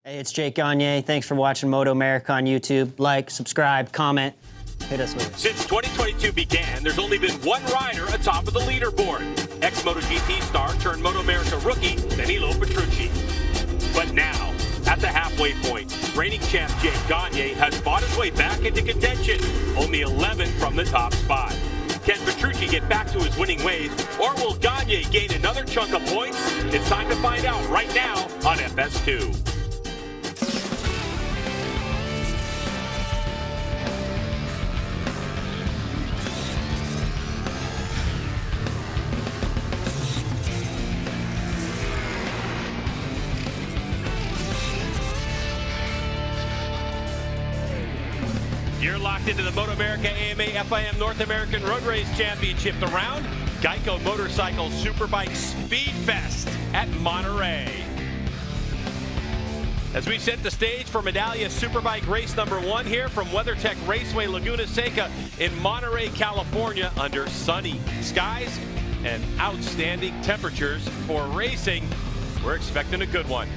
Hey, it's Jake Gagne. Thanks for watching MotoAmerica on YouTube. Like, subscribe, comment. Hit us with it. Since 2022 began, there's only been one rider atop of the leaderboard. Ex-MotoGP star turned MotoAmerica rookie, Danilo Petrucci. But now, at the halfway point, reigning champ Jake Gagne has fought his way back into contention, only 11 from the top spot. Can Petrucci get back to his winning ways, or will Gagne gain another chunk of points? It's time to find out right now on FS2. You're locked into the MotoAmerica AMA FIM North American Road Race Championship, the round GEICO Motorcycle Superbike Speedfest at Monterey. As we set the stage for Medallia Superbike race number 1 here from WeatherTech Raceway, Laguna Seca in Monterey, California, under sunny skies and outstanding temperatures for racing. We're expecting a good one.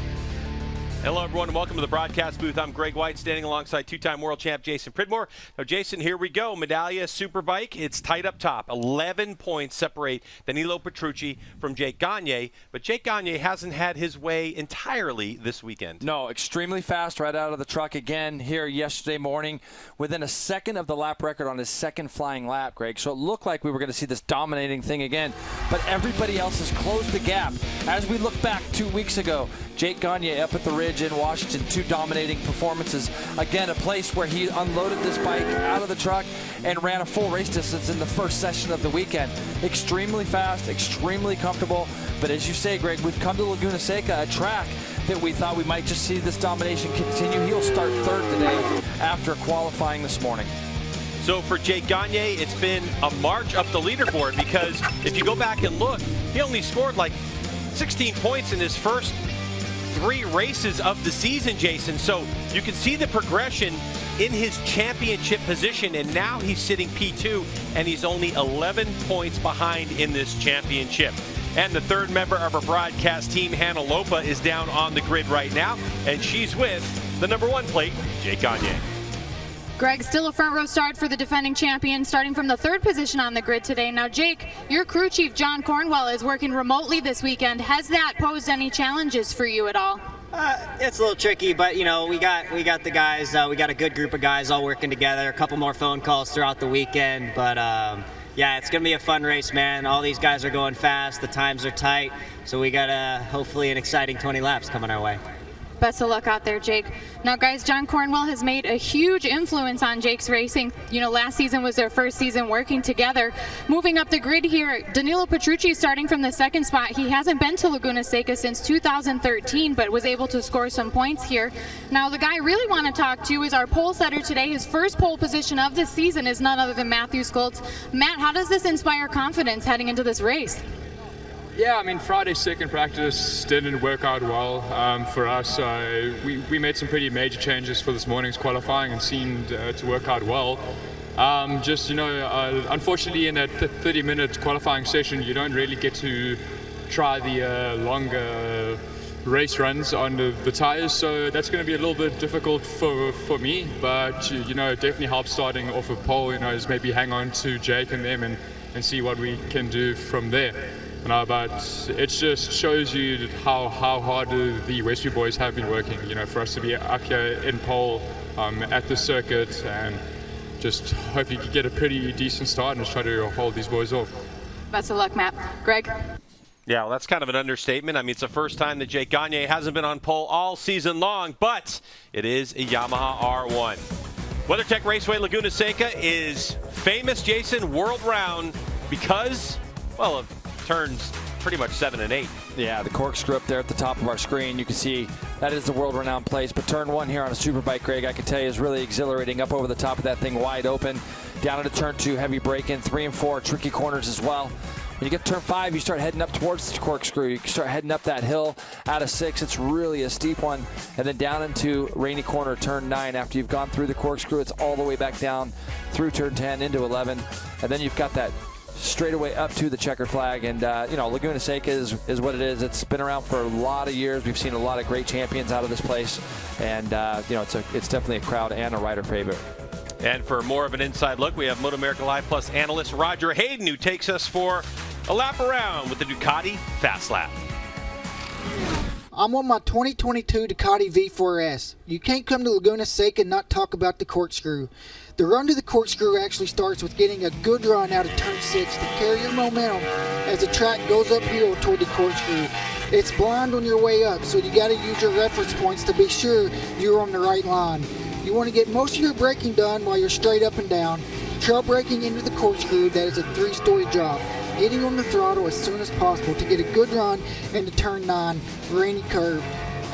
Hello, everyone, and welcome to the broadcast booth. I'm Greg White, standing alongside two-time world champ Jason Pridmore. Now, Jason, here we go. Medallia Superbike. It's tight up top. 11 points separate Danilo Petrucci from Jake Gagne, but Jake Gagne hasn't had his way entirely this weekend. No, extremely fast right out of the truck again here yesterday morning, within a second of the lap record on his second flying lap, Greg. So it looked like we were going to see this dominating thing again, but everybody else has closed the gap. As we look back 2 weeks ago, Jake Gagne up at the Ridge in Washington, 2 dominating performances. Again, a place where he unloaded this bike out of the truck and ran a full race distance in the first session of the weekend. Extremely fast, extremely comfortable. But as you say, Greg, we've come to Laguna Seca, a track that we thought we might just see this domination continue. He'll start third today after qualifying this morning. So for Jake Gagne, it's been a march up the leaderboard, because if you go back and look, he only scored like 16 points in his first 3 races of the season, Jason. So you can see the progression in his championship position, and now he's sitting P2, and he's only 11 points behind in this championship. And the third member of our broadcast team, Hannah Lopa, is down on the grid right now, and she's with the #1 plate, Jake Gagne. Greg, still a front row start for the defending champion, starting from the 3rd position on the grid today. Now, Jake, your crew chief, John Cornwell, is working remotely this weekend. Has that posed any challenges for you at all? It's a little tricky, but you know, we got the guys. We got a good group of guys all working together. A couple more phone calls throughout the weekend, but yeah, it's gonna be a fun race, man. All these guys are going fast. The times are tight, so we got hopefully an exciting 20 laps coming our way. Best of luck out there, Jake. Now, guys, John Cornwell has made a huge influence on Jake's racing. You know, last season was their first season working together. Moving up the grid here, Danilo Petrucci starting from the 2nd spot. He hasn't been to Laguna Seca since 2013, but was able to score some points here. Now, the guy I really want to talk to is our pole setter today. His first pole position of this season is none other than Matthew Scholtz. Matt, how does this inspire confidence heading into this race? Yeah, I mean, Friday's second practice didn't work out well for us. We made some pretty major changes for this morning's qualifying and seemed to work out well. Just, you know, unfortunately in that 30-minute qualifying session, you don't really get to try the longer race runs on the tires, so that's going to be a little bit difficult for me, but, you know, it definitely helps starting off a pole, you know, is maybe hang on to Jake and them and see what we can do from there. But it just shows you how hard the Westview boys have been working, you know, for us to be up here in pole at the circuit, and just hope you can get a pretty decent start and just try to hold these boys off. Best of luck, Matt. Greg? Yeah, well, that's kind of an understatement. I mean, it's the first time that Jake Gagne hasn't been on pole all season long, but it is a Yamaha R1. WeatherTech Raceway Laguna Seca is famous, Jason, world round, because, well, of turns pretty much 7 and 8. Yeah, the corkscrew up there at the top of our screen. You can see that is the world-renowned place. But turn 1 here on a Superbike, Greg, I can tell you is really exhilarating. Up over the top of that thing, wide open. Down into turn 2, heavy braking. 3 and 4, tricky corners as well. When you get to turn 5, you start heading up towards the corkscrew. You start heading up that hill out of 6. It's really a steep one. And then down into rainy corner, turn 9. After you've gone through the corkscrew, it's all the way back down through turn 10 into 11. And then you've got that straightaway up to the checkered flag. And, Laguna Seca is what it is. It's been around for a lot of years. We've seen a lot of great champions out of this place. And, it's definitely a crowd and a rider favorite. And for more of an inside look, we have MotoAmerica Live Plus analyst Roger Hayden, who takes us for a lap around with the Ducati Fast Lap. I'm on my 2022 Ducati V4S. You can't come to Laguna Seca and not talk about the Corkscrew. The run to the Corkscrew actually starts with getting a good run out of turn 6 to carry your momentum as the track goes uphill toward the Corkscrew. It's blind on your way up, so you got to use your reference points to be sure you're on the right line. You want to get most of your braking done while you're straight up and down. Trail braking into the Corkscrew, that is a 3-story drop. Hitting on the throttle as soon as possible to get a good run into turn 9, rainy curve.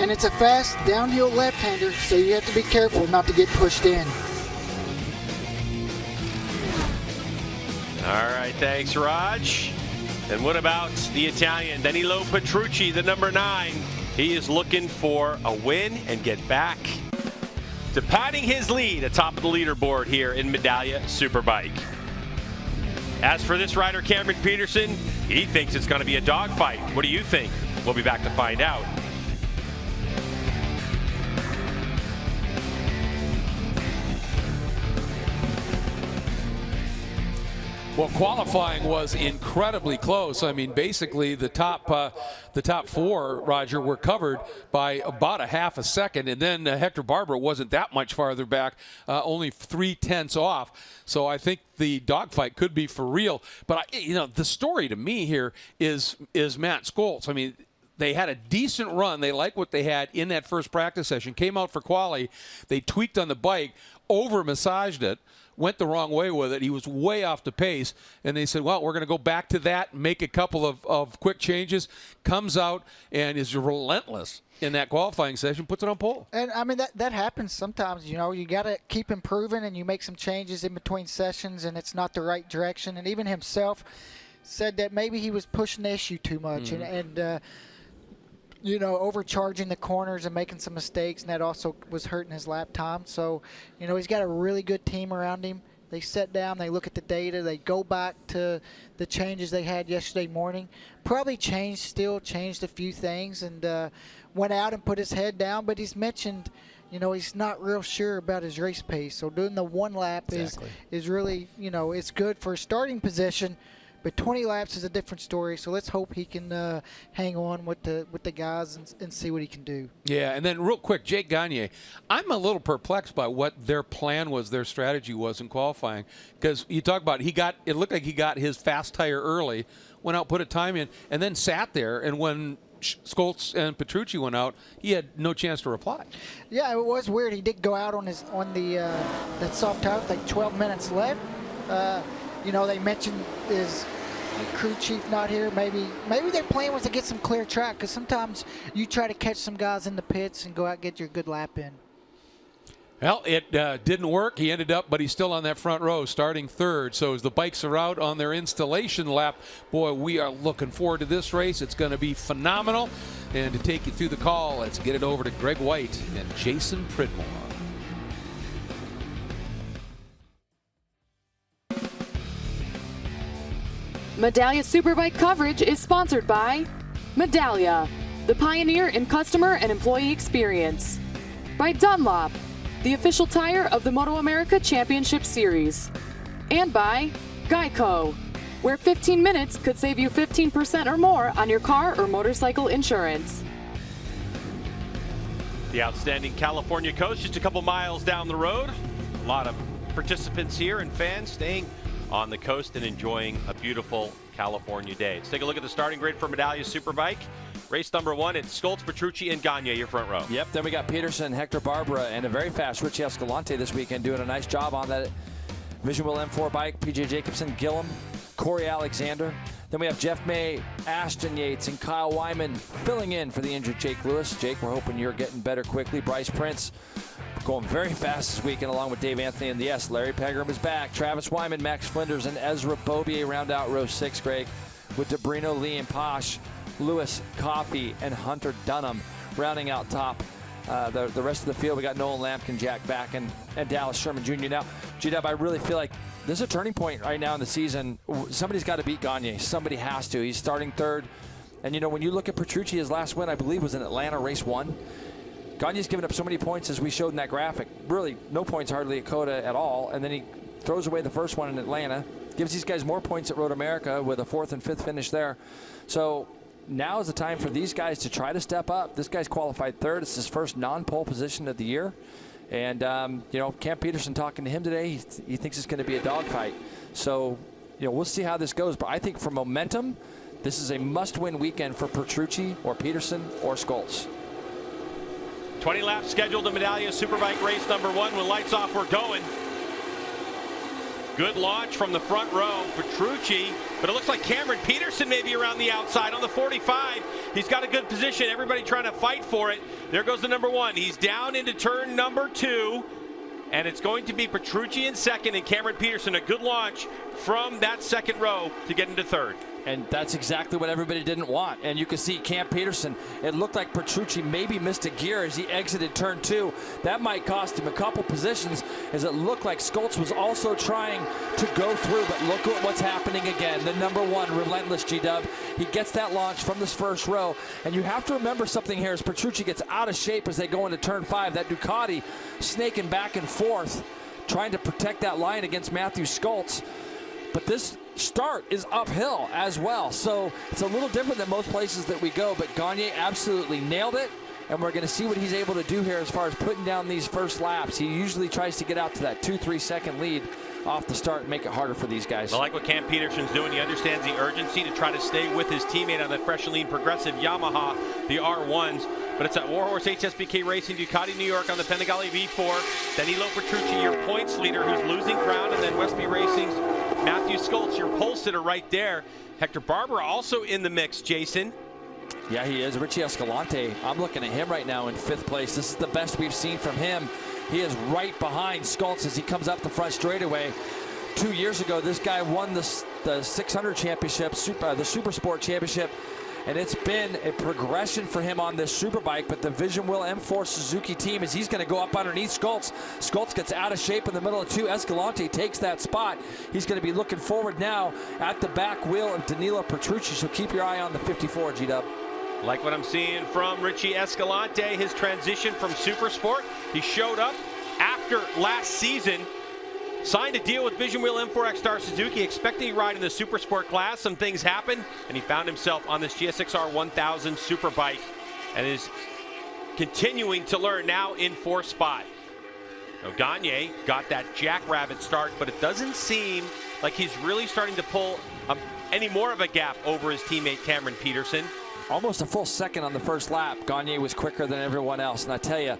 And it's a fast downhill left-hander, so you have to be careful not to get pushed in. All right, thanks, Raj. And what about the Italian, Danilo Petrucci, the number 9? He is looking for a win and get back to padding his lead atop of the leaderboard here in Medallia Superbike. As for this rider, Cameron Peterson, he thinks it's going to be a dogfight. What do you think? We'll be back to find out. Well, qualifying was incredibly close. I mean, basically the top 4, Roger, were covered by about a half a second, and then Hector Barbera wasn't that much farther back, only 0.3 off. So I think the dogfight could be for real. But the story to me here is Matt Scholtz. I mean, they had a decent run. They liked what they had in that first practice session. Came out for quali. They tweaked on the bike, over-massaged it, went the wrong way with it. He was way off the pace. And they said, well, we're going to go back to that, make a couple of quick changes. Comes out and is relentless in that qualifying session, puts it on pole. And, I mean, that happens sometimes. You got to keep improving, and you make some changes in between sessions, and it's not the right direction. And even himself said that maybe he was pushing the issue too much and overcharging the corners and making some mistakes, and that also was hurting his lap time. So, he's got a really good team around him. They sit down, they look at the data, they go back to the changes they had yesterday morning. Probably changed a few things, and went out and put his head down, but he's mentioned, he's not real sure about his race pace. So doing the one lap is really, it's good for a starting position. But 20 laps is a different story, so let's hope he can hang on with the guys and see what he can do. Yeah, and then real quick, Jake Gagne, I'm a little perplexed by what their plan was, their strategy was in qualifying. Because you talk about it looked like he got his fast tire early, went out, put a time in, and then sat there, and when Scholtz and Petrucci went out, he had no chance to reply. Yeah, it was weird. He did go out on that soft tire with like 12 minutes left. They mentioned his crew chief not here. Maybe their plan was to get some clear track, because sometimes you try to catch some guys in the pits and go out and get your good lap in. Well, it didn't work. He ended up, but he's still on that front row, starting 3rd. So as the bikes are out on their installation lap, boy, we are looking forward to this race. It's going to be phenomenal. And to take you through the call, let's get it over to Greg White and Jason Pridmore. Medallia Superbike coverage is sponsored by Medallia, the pioneer in customer and employee experience. By Dunlop, the official tire of the MotoAmerica Championship Series. And by GEICO, where 15 minutes could save you 15% or more on your car or motorcycle insurance. The outstanding California coast, just a couple miles down the road. A lot of participants here and fans staying on the coast and enjoying a beautiful California day. Let's take a look at the starting grid for Medallia Superbike. Race number 1, it's Scholtz, Petrucci, and Gagne, your front row. Yep, then we got Peterson, Hector Barbera, and a very fast Richie Escalante this weekend, doing a nice job on that Vision Wheel M4 bike. PJ Jacobson, Gillum, Corey Alexander. Then we have Jeff May, Ashton Yates, and Kyle Wyman filling in for the injured Jake Lewis. Jake, we're hoping you're getting better quickly. Bryce Prince going very fast this weekend, along with Dave Anthony. And yes, Larry Pegram is back. Travis Wyman, Max Flinders, and Ezra Bobier round out row 6, Greg, with Debrino, Lee, and Posh, Lewis, Coffey, and Hunter Dunham rounding out top the rest of the field, we got Nolan Lampkin, Jack Back, and Dallas Sherman Jr. Now, G-Dub, I really feel like this is a turning point right now in the season. Somebody's got to beat Gagne. Somebody has to. He's starting third. And, you know, when you look at Petrucci, his last win, I believe, was in Atlanta, race 1. Gagne's given up so many points, as we showed in that graphic. Really, no points hardly at Coda at all. And then he throws away the first one in Atlanta. Gives these guys more points at Road America with a 4th and 5th finish there. So now is the time for these guys to try to step up. This guy's qualified third. It's his first non-pole position of the year. And, you know, Cam Peterson talking to him today, he thinks it's going to be a dogfight. So, you know, we'll see how this goes. But I think for momentum, this is a must-win weekend for Petrucci or Peterson or Scholtz. 20 laps scheduled to Medallia Superbike race number 1. When lights off, we're going. Good launch from the front row. Petrucci, but it looks like Cameron Peterson may be around the outside on the 45. He's got a good position. Everybody trying to fight for it. There goes the number 1. He's down into turn number 2. And it's going to be Petrucci in second and Cameron Peterson. A good launch from that second row to get into third. And that's exactly what everybody didn't want. And you can see Cam Peterson, it looked like Petrucci maybe missed a gear as he exited turn 2. That might cost him a couple positions, as it looked like Scholtz was also trying to go through. But look at what's happening again. The number 1, relentless G-Dub. He gets that launch from this first row. And you have to remember something here as Petrucci gets out of shape as they go into turn 5. That Ducati snaking back and forth, trying to protect that line against Matthew Scholtz. But this start is uphill as well, so it's a little different than most places that we go, but Gagne absolutely nailed it, and we're going to see what he's able to do here as far as putting down these first laps. He usually tries to get out to that 2-3 second lead off the start and make it harder for these guys. I like what Cam Peterson's doing. He understands the urgency to try to stay with his teammate on that fresh and lean progressive Yamaha, the R1s. But it's at Warhorse HSBK Racing, Ducati, New York on the Panigale V4. Danilo Petrucci, your points leader, who's losing ground, and then Westby Racing's Matthew Scholtz, your pole sitter right there. Hector Barbera also in the mix, Jason. Yeah, he is. Richie Escalante, I'm looking at him right now in 5th place. This is the best we've seen from him. He is right behind Scholtz as he comes up the front straightaway. 2 years ago, this guy won the 600 championship, the Super Sport championship, and it's been a progression for him on this Superbike. But the Vision Wheel M4 Suzuki team, as he's going to go up underneath Scholtz. Scholtz gets out of shape in the middle of 2. Escalante takes that spot. He's going to be looking forward now at the back wheel of Danilo Petrucci, so keep your eye on the 54, G-Dub. Like what I'm seeing from Richie Escalante, his transition from Super Sport. He showed up after last season, signed a deal with Vision Wheel M4X Star Suzuki, expecting to ride in the Super Sport class. Some things happened, and he found himself on this GSXR 1000 Superbike and is continuing to learn now in 4th spot. Now, Gagne got that jackrabbit start, but it doesn't seem like he's really starting to pull any more of a gap over his teammate Cameron Peterson. Almost a full second on the first lap. Gagne was quicker than everyone else. And I tell you,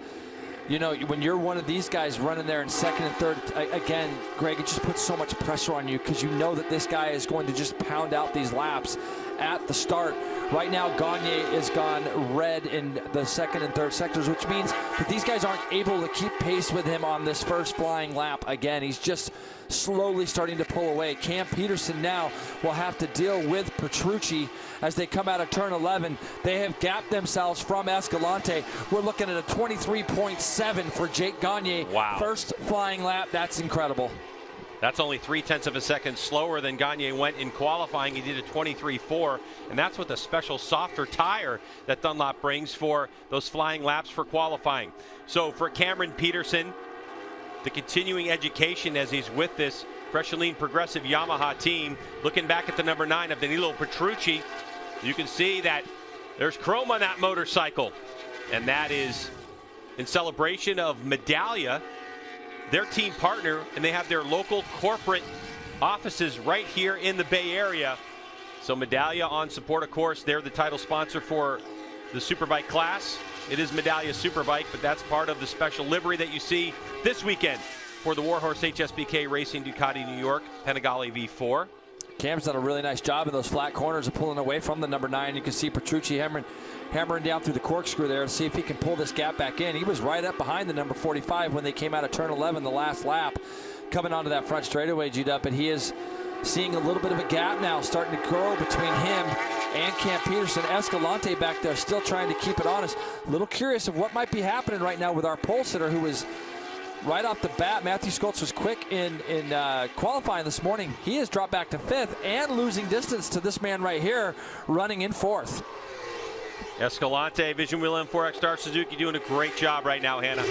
you know, when you're one of these guys running there in 2nd and 3rd, again, Greg, it just puts so much pressure on you because you know that this guy is going to just pound out these laps at the start. Right now, Gagne is gone red in the 2nd and 3rd sectors, which means that these guys aren't able to keep pace with him on this first flying lap. Again, he's just slowly starting to pull away. Cam Peterson now will have to deal with Petrucci as they come out of turn 11. They have gapped themselves from Escalante. We're looking at a 23.7 for Jake Gagne. Wow. First flying lap. That's incredible. That's only 0.3 of a second slower than Gagne went in qualifying. He did a 23.4, and that's with a special softer tire that Dunlop brings for those flying laps for qualifying. So for Cameron Peterson, the continuing education as he's with this fresh and lean progressive Yamaha team. Looking back at the number 9 of Danilo Petrucci, you can see that there's chrome on that motorcycle, and that is in celebration of Medallia, their team partner, and they have their local corporate offices right here in the Bay Area. So Medallia on support, of course, they're the title sponsor for the Superbike class. It is Medallia Superbike, but that's part of the special livery that you see this weekend for the Warhorse HSBK Racing Ducati New York Panigale V4. Cam's done a really nice job in those flat corners of pulling away from the number 9. You can see Petrucci hammering down through the corkscrew there to see if he can pull this gap back in. He was right up behind the number 45 when they came out of turn 11 the last lap, coming onto that front straightaway, G-Dub, but he is seeing a little bit of a gap now starting to grow between him and Cam Peterson. Escalante back there still trying to keep it honest. A little curious of what might be happening right now with our pole sitter, who was right off the bat. Matthew Scholtz was quick in qualifying this morning. He has dropped back to 5th and losing distance to this man right here, running in 4th. Escalante, Vision Wheel M4X Star Suzuki, doing a great job right now, Hannah.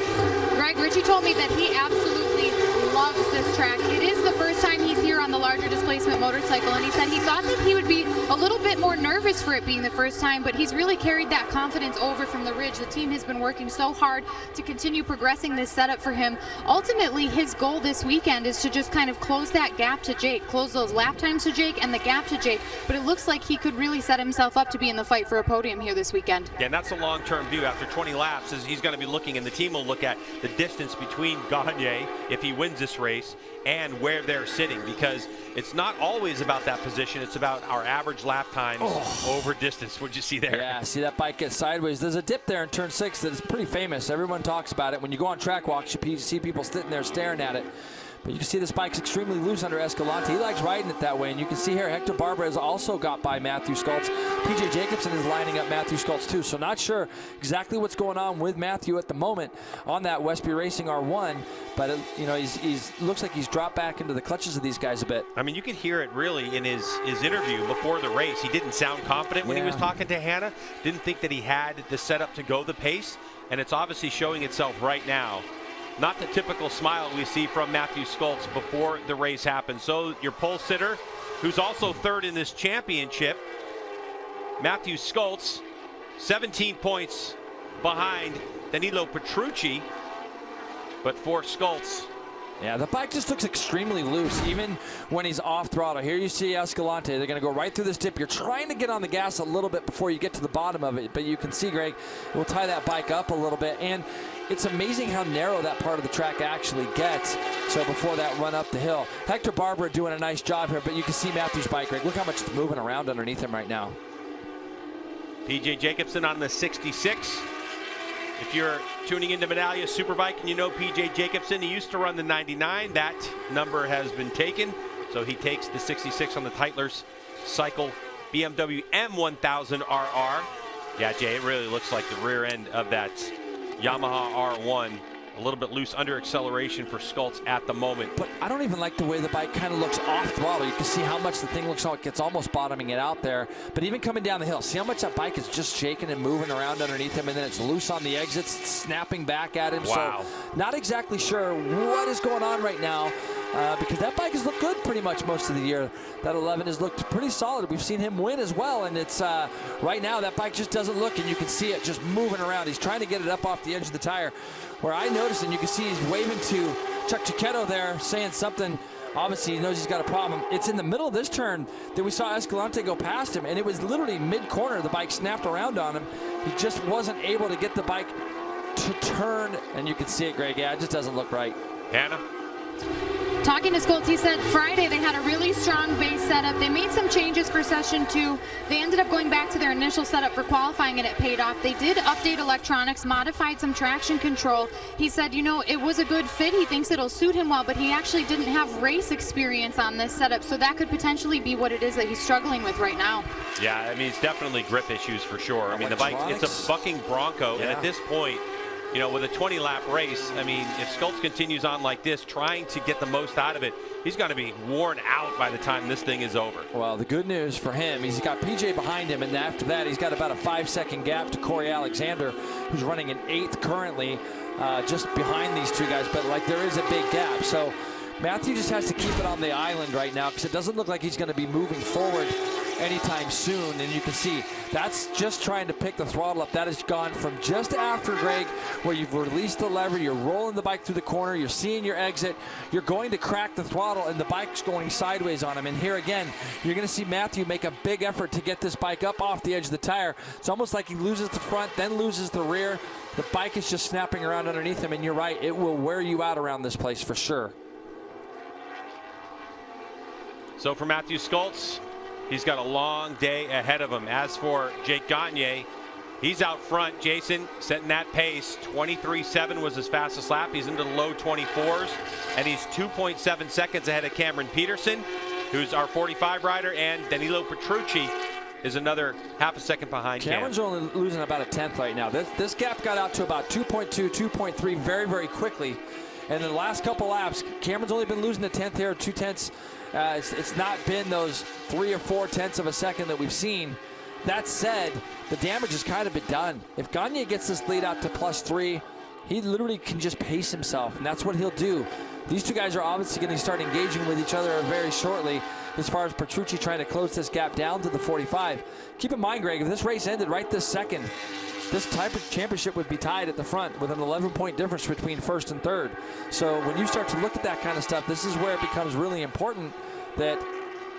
Greg, Richie told me that he absolutely loves this track. It is the first time he's here on the larger displacement motorcycle, and he said he thought that he would be a little bit more nervous for it being the first time, but he's really carried that confidence over from the Ridge. The team has been working so hard to continue progressing this setup for him. Ultimately, his goal this weekend is to just kind of close that gap to Jake, close those lap times to Jake and the gap to Jake, but it looks like he could really set himself up to be in the fight for a podium here this weekend. Yeah, and that's a long-term view. After 20 laps, he's going to be looking, and the team will look at the distance between Gagne, if he wins this race, and where they're sitting, because it's not always about that position. It's about our average lap times over distance. What'd you see there? Yeah, see that bike get sideways. There's a dip there in turn 6 that is pretty famous. Everyone talks about it. When you go on track walks, you see people sitting there staring at it. But you can see this bike's extremely loose under Escalante. He likes riding it that way. And you can see here, Hector Barbara has also got by Matthew Scholtz. PJ Jacobson is lining up Matthew Scholtz too. So not sure exactly what's going on with Matthew at the moment on that Westby Racing R1. But you know, he's looks like he's dropped back into the clutches of these guys a bit. I mean, you could hear it really in his interview before the race. He didn't sound confident when he was talking to Hannah. Didn't think that he had the setup to go the pace. And it's obviously showing itself right now. Not the typical smile we see from Matthew Scholtz before the race happens. So your pole sitter, who's also 3rd in this championship, Matthew Scholtz, 17 points behind Danilo Petrucci. But for Scholtz, yeah, the bike just looks extremely loose, even when he's off throttle. Here you see Escalante. They're going to go right through this dip. You're trying to get on the gas a little bit before you get to the bottom of it, but you can see, Greg, it will tie that bike up a little bit. And it's amazing how narrow that part of the track actually gets. So before that run up the hill, Hector Barbara doing a nice job here, but you can see Matthew's bike, Greg. Look how much it's moving around underneath him right now. PJ Jacobson on the 66. If you're tuning into Medallia Superbike and you know PJ Jacobson, he used to run the 99. That number has been taken, so he takes the 66 on the Tytler's Cycle BMW M1000RR. Yeah, Jay, it really looks like the rear end of that Yamaha R1. A little bit loose under acceleration for Scholtz at the moment. But I don't even like the way the bike kind of looks off throttle. You can see how much the thing looks like it's almost bottoming it out there. But even coming down the hill, see how much that bike is just shaking and moving around underneath him, and then it's loose on the exits, it's snapping back at him. Wow. So not exactly sure what is going on right now. Because that bike has looked good pretty much most of the year. That 11 has looked pretty solid. We've seen him win as well, and it's right now that bike just doesn't look, and you can see it just moving around. He's trying to get it up off the edge of the tire. Where I noticed, and you can see he's waving to Chuck Chiquetto there, saying something. Obviously, he knows he's got a problem. It's in the middle of this turn that we saw Escalante go past him, and it was literally mid-corner. The bike snapped around on him. He just wasn't able to get the bike to turn, and you can see it, Greg. Yeah, it just doesn't look right. Hannah? Talking to Scholtz, he said Friday they had a really strong base setup. They made some changes for session 2. They ended up going back to their initial setup for qualifying, and it paid off. They did update electronics, modified some traction control. He said, you know, it was a good fit. He thinks it'll suit him well, but he actually didn't have race experience on this setup, so that could potentially be what it is that he's struggling with right now. Yeah, I mean, it's definitely grip issues for sure. I mean, the bike, it's a bucking Bronco, and at this point, you know, with a 20-lap race, I mean, if Scholtz continues on like this, trying to get the most out of it, he's going to be worn out by the time this thing is over. Well, the good news for him, he's got PJ behind him, and after that, he's got about a 5-second gap to Corey Alexander, who's running in 8th currently, just behind these two guys, but like there is a big gap. So Matthew just has to keep it on the island right now because it doesn't look like he's going to be moving forward anytime soon. And you can see that's just trying to pick the throttle up. That has gone from just after, Greg, where you've released the lever, you're rolling the bike through the corner, you're seeing your exit, you're going to crack the throttle, and the bike's going sideways on him. And here again, you're going to see Matthew make a big effort to get this bike up off the edge of the tire. It's almost like he loses the front, then loses the rear. The bike is just snapping around underneath him, and you're right, it will wear you out around this place for sure. So for Matthew Scholtz, he's got a long day ahead of him. As for Jake Gagne, he's out front. Jason setting that pace. 23.7 was his fastest lap. He's into the low 24s, and he's 2.7 seconds ahead of Cameron Peterson, who's our 45 rider, and Danilo Petrucci. is another half a second behind Cam. Cameron's only losing about a tenth right now. This gap got out to about 2.2, 2.3 very, very quickly. And in the last couple laps, Cameron's only been losing a tenth here, 2 tenths. It's not been those 3 or 4 tenths of a second that we've seen. That said, the damage has kind of been done. If Gagne gets this lead out to +3, he literally can just pace himself, and that's what he'll do. These two guys are obviously going to start engaging with each other very shortly as far as Petrucci trying to close this gap down to the 45. Keep in mind, Greg, if this race ended right this second, this type of championship would be tied at the front with an 11-point difference between first and third. So when you start to look at that kind of stuff, this is where it becomes really important that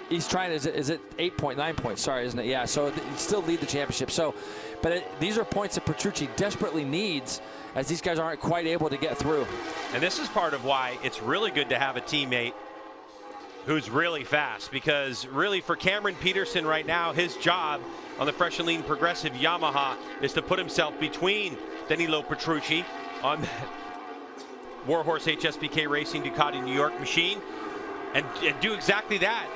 he's trying, is it 8 point, 9 points, sorry, isn't it? Yeah, so he'd still lead the championship. So, but these are points that Petrucci desperately needs, as these guys aren't quite able to get through. And this is part of why it's really good to have a teammate who's really fast, because really for Cameron Peterson right now, his job on the Fresh and Lean Progressive Yamaha is to put himself between Danilo Petrucci on that Warhorse HSBK Racing Ducati New York machine and do exactly that.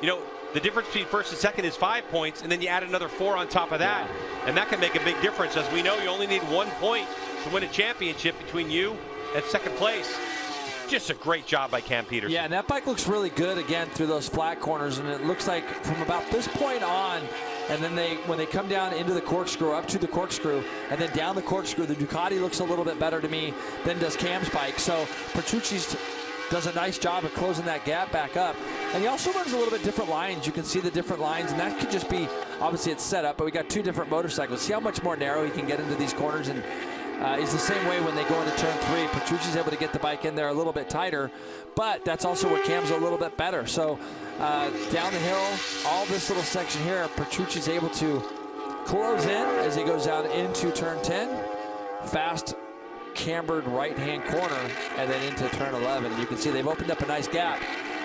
You know, the difference between first and second is 5 points, and then you add another 4 on top of that, and that can make a big difference. As we know, you only need 1 point to win a championship between you and second place. Just a great job by Cam Peterson. Yeah, and that bike looks really good again through those flat corners, and it looks like from about this point on, and then when they come down into the corkscrew, up to the corkscrew, and then down the corkscrew, the Ducati looks a little bit better to me than does Cam's bike. So Petrucci's does a nice job of closing that gap back up. And he also runs a little bit different lines. You can see the different lines, and that could just be, obviously it's set up, but we got 2 different motorcycles. See how much more narrow he can get into these corners, and is the same way when they go into turn 3. Petrucci's able to get the bike in there a little bit tighter, but that's also where Cam's a little bit better. So down the hill, all this little section here, Petrucci's able to close in as he goes down into turn 10. Fast cambered right-hand corner, and then into turn 11. You can see they've opened up a nice gap.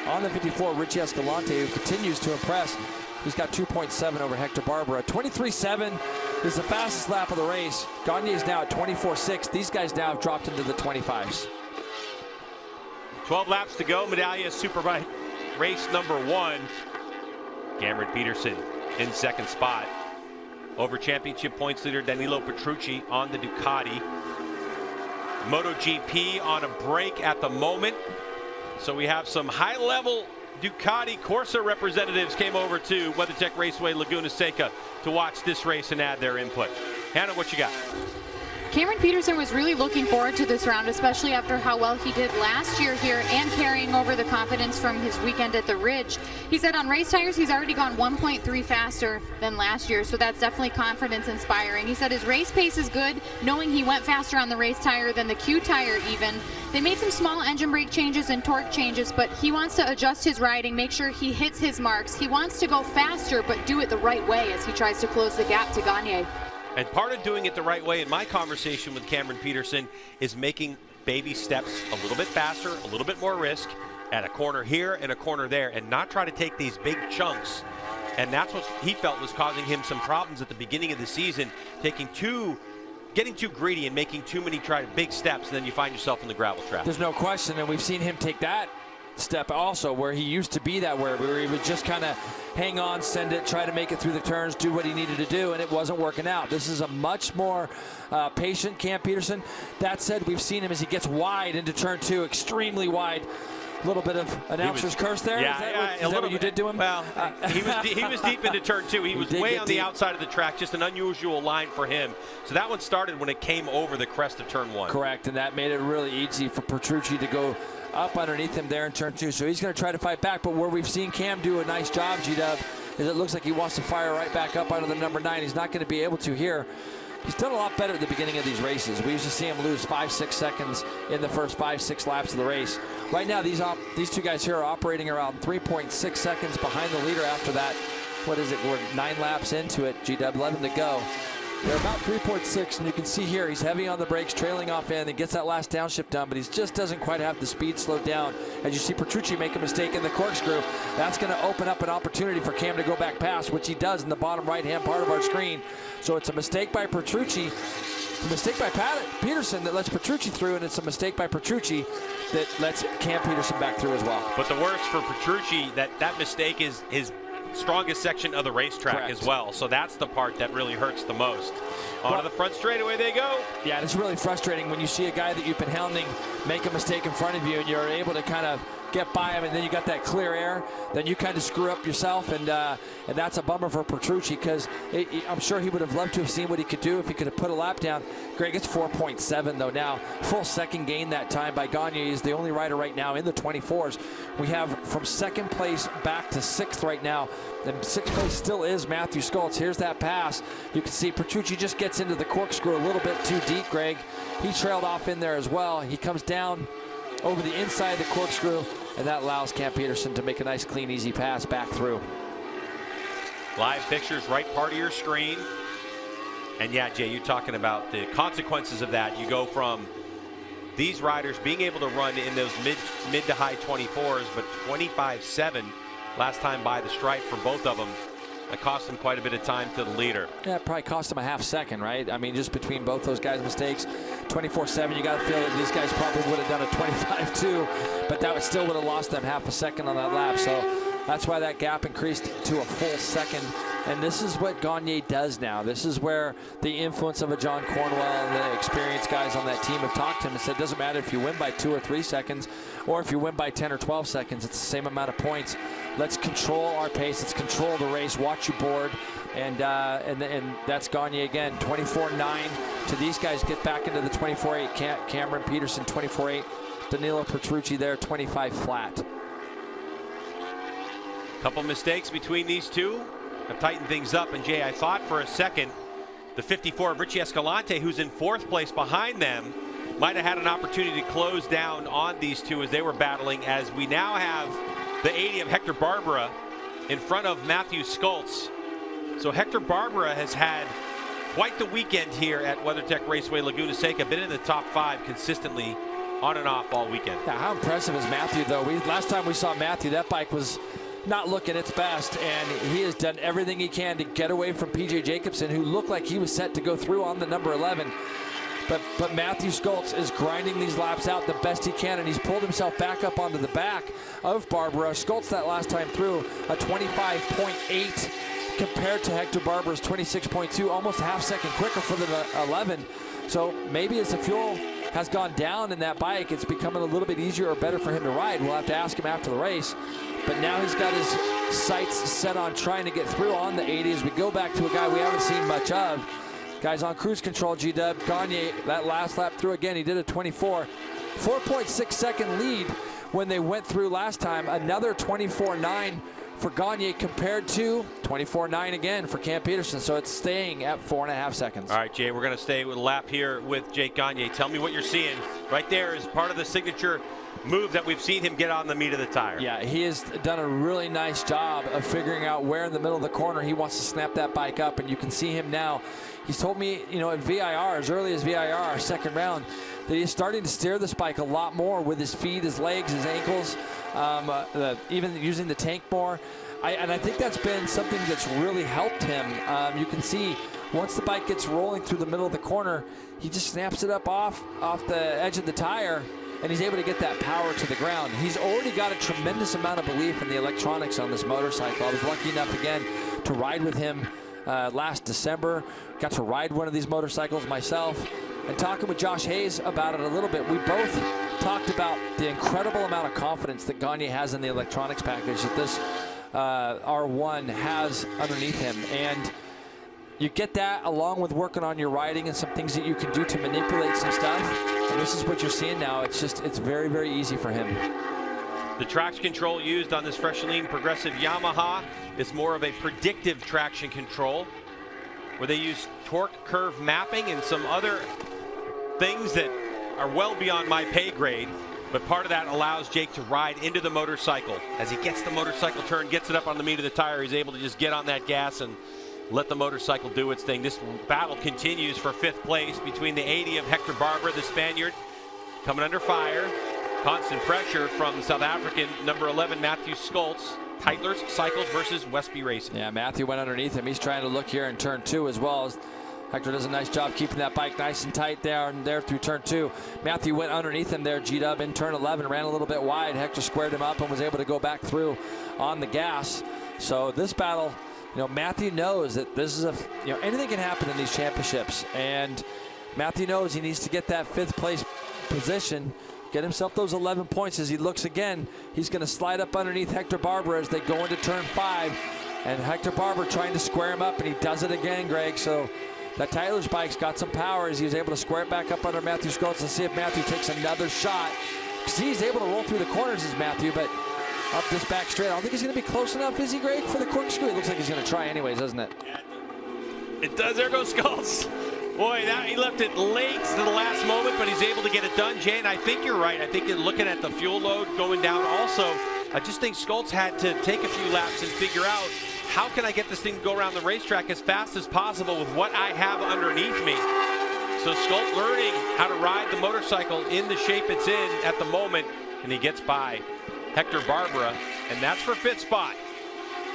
On the 54, Richie Escalante, who continues to impress. He's got 2.7 over Hector Barbera. 23.7 is the fastest lap of the race. Gagne is now at 24.6. These guys now have dropped into the 25s. 12 laps to go. Medallia Superbike race number 1. Cameron Peterson in second spot. Over championship points leader Danilo Petrucci on the Ducati. MotoGP on a break at the moment. So we have some high-level Ducati Corsa representatives came over to WeatherTech Raceway Laguna Seca to watch this race and add their input. Hannah, what you got? Cameron Peterson was really looking forward to this round, especially after how well he did last year here and carrying over the confidence from his weekend at the Ridge. He said on race tires, he's already gone 1.3 faster than last year, so that's definitely confidence inspiring. He said his race pace is good, knowing he went faster on the race tire than the Q tire even. They made some small engine brake changes and torque changes, but he wants to adjust his riding, make sure he hits his marks. He wants to go faster, but do it the right way as he tries to close the gap to Gagne. And part of doing it the right way in my conversation with Cameron Peterson is making baby steps a little bit faster, a little bit more risk at a corner here and a corner there, and not try to take these big chunks. And that's what he felt was causing him some problems at the beginning of the season, getting too greedy and making too many big steps, and then you find yourself in the gravel trap. There's no question, and we've seen him take that step also, where he used to be that where he would just kind of hang on, send it, try to make it through the turns, do what he needed to do, and it wasn't working out. This is a much more patient Cam Peterson. That said, we've seen him as he gets wide into turn 2, extremely wide. A little bit of announcer's curse there. Yeah, is that what you did to him? Well, he was deep into turn 2. He was way on the outside of the track, just an unusual line for him. So that one started when it came over the crest of turn 1. Correct, and that made it really easy for Petrucci to go up underneath him there in turn 2. So he's going to try to fight back, but where we've seen Cam do a nice job, G-Dub, is it looks like he wants to fire right back up out of the number 9. He's not going to be able to here. He's done a lot better at the beginning of these races. We used to see him lose 5-6 seconds in the first 5-6 laps of the race. Right now, these two guys here are operating around 3.6 seconds behind the leader after that. What is it? We're 9 laps into it. G-Dub, 11 to go. They're about 3.6, and you can see here he's heavy on the brakes, trailing off in, and gets that last downshift done, but he just doesn't quite have the speed slowed down. As you see Petrucci make a mistake in the corkscrew, that's going to open up an opportunity for Cam to go back past, which he does in the bottom right-hand part of our screen. So it's a mistake by Petrucci, a mistake by Peterson that lets Petrucci through, and it's a mistake by Petrucci that lets Cam Peterson back through as well. But the worst for Petrucci, that mistake is strongest section of the racetrack as well. So that's the part that really hurts the most. Onto the front straightaway they go. Yeah, it's really frustrating when you see a guy that you've been hounding make a mistake in front of you, and you're able to kind of get by him, and then you got that clear air, then you kind of screw up yourself, and that's a bummer for Petrucci, because I'm sure he would have loved to have seen what he could do if he could have put a lap down. Greg, it's 4.7 though now. Full second gain that time by Gagne. He's the only rider right now in the 24s. We have from second place back to 6th right now. And 6th place still is Matthew Scholtz. Here's that pass. You can see Petrucci just gets into the corkscrew a little bit too deep, Greg. He trailed off in there as well. He comes down over the inside of the corkscrew, and that allows Cam Peterson to make a nice, clean, easy pass back through. Live pictures, right part of your screen. And yeah, Jay, you're talking about the consequences of that. You go from these riders being able to run in those mid to high 24s, but 25.7 last time by the stripe for both of them. That cost him quite a bit of time to the leader. Yeah, it probably cost him a half second, right? I mean, just between both those guys' mistakes. 24.7, you got to feel that these guys probably would have done a 25.2, but that would still would have lost them half a second on that lap. So that's why that gap increased to a full second. And this is what Gagne does now. This is where the influence of a John Cornwell and the experienced guys on that team have talked to him and said, it doesn't matter if you win by 2 or 3 seconds or if you win by 10 or 12 seconds, it's the same amount of points. Let's control our pace. Let's control the race. Watch your board. And that's Gagne again. 24.9 to these guys get back into the 24.8. Cameron Peterson, 24.8. Danilo Petrucci there, 25 flat. Couple mistakes between these two have tightened things up. And Jay, I thought for a second the 54 of Richie Escalante, who's in 4th place behind them, might have had an opportunity to close down on these two as they were battling, as we now have the 80 of Hector Barbera in front of Matthew Scholtz. So Hector Barbera has had quite the weekend here at WeatherTech Raceway Laguna Seca, been in the top 5 consistently on and off all weekend. Now, how impressive is Matthew, though? Last time we saw Matthew, that bike was not looking its best, and he has done everything he can to get away from PJ Jacobson, who looked like he was set to go through on the number 11. But Matthew Scholtz is grinding these laps out the best he can, and he's pulled himself back up onto the back of Barbera. Scholtz that last time through a 25.8 compared to Hector Barbera's 26.2, almost a half second quicker for the 11. So maybe as the fuel has gone down in that bike, it's becoming a little bit easier or better for him to ride. We'll have to ask him after the race. But now he's got his sights set on trying to get through on the 80 as we go back to a guy we haven't seen much of. Guys on cruise control, G-Dub. Gagne, that last lap through again, he did a 24. 4.6 second lead when they went through last time. Another 24.9 for Gagne compared to 24.9 again for Cam Peterson. So it's staying at 4.5 seconds. All right, Jay, we're going to stay with a lap here with Jake Gagne. Tell me what you're seeing. Right there is part of the signature move that we've seen him get on the meat of the tire. Yeah, he has done a really nice job of figuring out where in the middle of the corner he wants to snap that bike up, and you can see him now. He's told me, you know, at VIR, as early as VIR, our second round, that he's starting to steer this bike a lot more with his feet, his legs, his ankles, even using the tank more. And I think that's been something that's really helped him. You can see once the bike gets rolling through the middle of the corner, he just snaps it up off the edge of the tire, and he's able to get that power to the ground. He's already got a tremendous amount of belief in the electronics on this motorcycle. I was lucky enough again to ride with him last December. Got to ride one of these motorcycles myself. And talking with Josh Hayes about it a little bit, we both talked about the incredible amount of confidence that Gagne has in the electronics package that this R1 has underneath him. And you get that along with working on your riding and some things that you can do to manipulate some stuff. And this is what you're seeing now. It's very, very easy for him. The traction control used on this Fresh Lean Progressive Yamaha is more of a predictive traction control, where they use torque curve mapping and some other things that are well beyond my pay grade. But part of that allows Jake to ride into the motorcycle. As he gets the motorcycle turned, gets it up on the meat of the tire, he's able to just get on that gas and let the motorcycle do its thing. This battle continues for 5th place between the 80 of Hector Barbera, the Spaniard, coming under fire. Constant pressure from the South African number 11, Matthew Scholtz. Tytler's Cycles versus Westby Racing. Yeah, Matthew went underneath him. He's trying to look here in turn 2 as well. Hector does a nice job keeping that bike nice and tight there through turn 2. Matthew went underneath him there, G-Dub, in turn 11, ran a little bit wide. Hector squared him up and was able to go back through on the gas. So this battle, Matthew knows that this is anything can happen in these championships. And Matthew knows he needs to get that 5th place position, get himself those 11 points. As he looks again, he's going to slide up underneath Hector Barber as they go into turn 5. And Hector Barber trying to square him up, and he does it again, Greg. So that Tyler's bike's got some power as he was able to square it back up under Matthew Scholtz. Let's see if Matthew takes another shot. Because he's able to roll through the corners as Matthew, but up this back straight. I don't think he's going to be close enough, is he, Greg, for the corkscrew? It looks like he's going to try anyways, doesn't it? It does. There goes Scholtz. Boy, he left it late to the last moment, but he's able to get it done, Jay. And I think you're right. I think you're looking at the fuel load going down also. I just think Scholtz had to take a few laps and figure out, how can I get this thing to go around the racetrack as fast as possible with what I have underneath me? So Scholtz learning how to ride the motorcycle in the shape it's in at the moment, and he gets by Hector Barbera, and that's for 5th spot.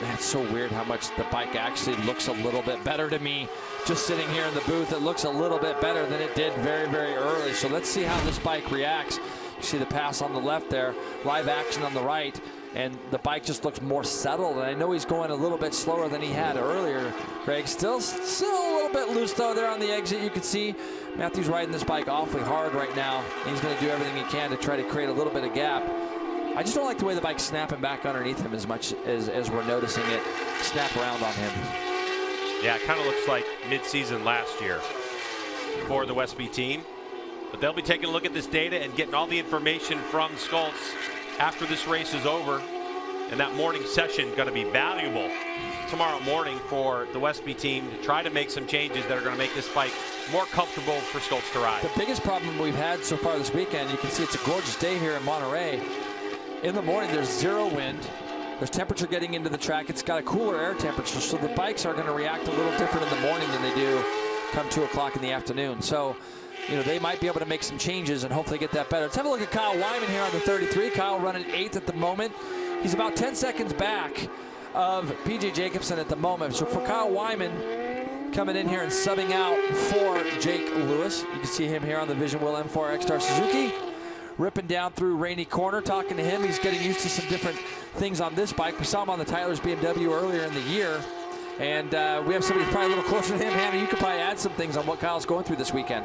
That's so weird how much the bike actually looks a little bit better to me. Just sitting here in the booth, it looks a little bit better than it did very, very early. So let's see how this bike reacts. You see the pass on the left there, live action on the right, and the bike just looks more settled. And I know he's going a little bit slower than he had earlier, Greg. Still a little bit loose though there on the exit. You can see Matthew's riding this bike awfully hard right now. He's going to do everything he can to try to create a little bit of gap. I just don't like the way the bike's snapping back underneath him as much as we're noticing it snap around on him. Yeah, it kind of looks like mid-season last year for the Westby team. But they'll be taking a look at this data and getting all the information from Scholtz after this race is over. And that morning session going to be valuable tomorrow morning for the Westby team to try to make some changes that are going to make this bike more comfortable for Scholtz to ride. The biggest problem we've had so far this weekend, you can see it's a gorgeous day here in Monterey. In the morning, there's 0 wind. There's temperature getting into the track. It's got a cooler air temperature, so the bikes are going to react a little different in the morning than they do come 2 o'clock in the afternoon. So, they might be able to make some changes and hopefully get that better. Let's have a look at Kyle Wyman here on the 33. Kyle running 8th at the moment. He's about 10 seconds back of BJ Jacobson at the moment. So for Kyle Wyman coming in here and subbing out for Jake Lewis. You can see him here on the Vision Wheel M4 X-Star Suzuki. Ripping down through Rainy Corner, talking to him. He's getting used to some different things on this bike. We saw him on the Tyler's BMW earlier in the year. And we have somebody probably a little closer to him. Hannah, you could probably add some things on what Kyle's going through this weekend.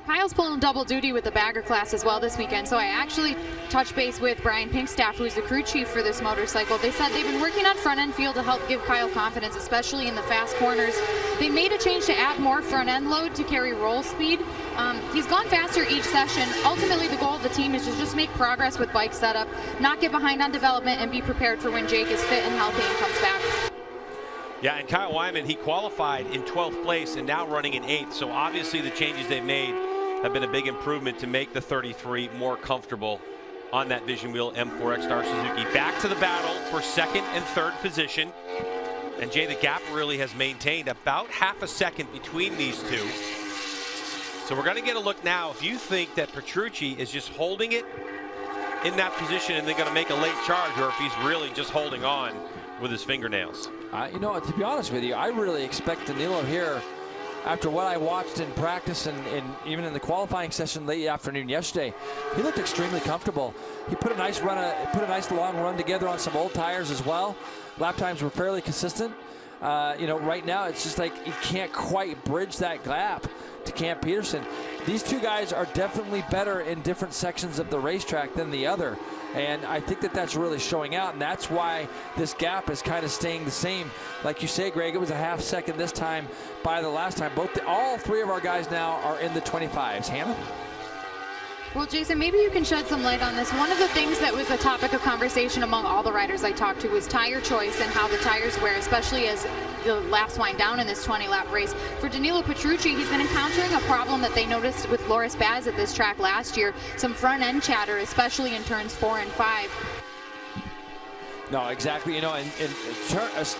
Kyle's pulling double duty with the bagger class as well this weekend, so I actually touched base with Brian Pinkstaff, who's the crew chief for this motorcycle. They said they've been working on front end feel to help give Kyle confidence, especially in the fast corners. They made a change to add more front end load to carry roll speed. He's gone faster each session. Ultimately, the goal of the team is to just make progress with bike setup, not get behind on development, and be prepared for when Jake is fit and healthy and comes back. Yeah, and Kyle Wyman, he qualified in 12th place and now running in 8th. So obviously the changes they've made have been a big improvement to make the 33 more comfortable on that Vision Wheel M4 X-Star Suzuki. Back to the battle for 2nd and 3rd position. And Jay, the gap really has maintained about half a second between these two. So we're going to get a look now. If you think that Petrucci is just holding it in that position and they're going to make a late charge, or if he's really just holding on with his fingernails. To be honest with you, I really expect Danilo here, after what I watched in practice and even in the qualifying session late afternoon yesterday, he looked extremely comfortable. He put a nice long run together on some old tires as well. Lap times were fairly consistent. Right now it's just like he can't quite bridge that gap to Cam Peterson. These two guys are definitely better in different sections of the racetrack than the other. And I think that that's really showing out, and that's why this gap is kind of staying the same. Like you say, Greg, it was a half second this time by the last time. All 3 of our guys now are in the 25s. Hannah? Well, Jason, maybe you can shed some light on this. One of the things that was a topic of conversation among all the riders I talked to was tire choice and how the tires wear, especially as the laps wind down in this 20-lap race. For Danilo Petrucci, he's been encountering a problem that they noticed with Loris Baz at this track last year, some front-end chatter, especially in turns 4 and 5. No, exactly. In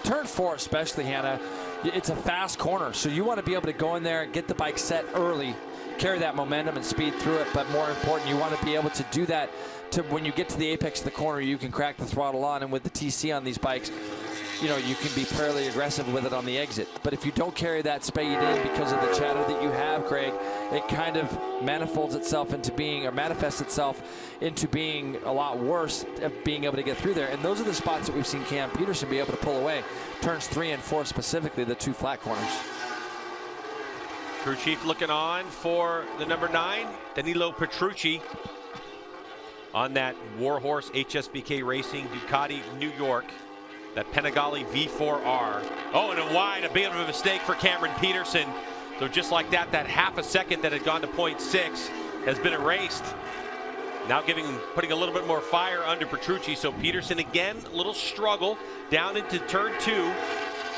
turn 4 especially, Hannah, it's a fast corner, so you want to be able to go in there and get the bike set early, carry that momentum and speed through it, but more important, you want to be able to do that to when you get to the apex of the corner, you can crack the throttle on. And with the TC on these bikes, you know, you can be fairly aggressive with it on the exit. But if you don't carry that spade in because of the chatter that you have, Greg, it kind of manifests itself into being a lot worse of being able to get through there. And those are the spots that we've seen Cam Peterson be able to pull away. Turns 3 and 4 specifically, the 2 flat corners. Crew chief looking on for the number 9, Danilo Petrucci, on that Warhorse HSBK Racing Ducati New York, that Panigale V4R. Oh, and a wide, a bit of a mistake for Cameron Peterson. So just like that, that half a second that had gone to 0.6 has been erased. Now putting a little bit more fire under Petrucci. So Peterson again, a little struggle down into turn 2.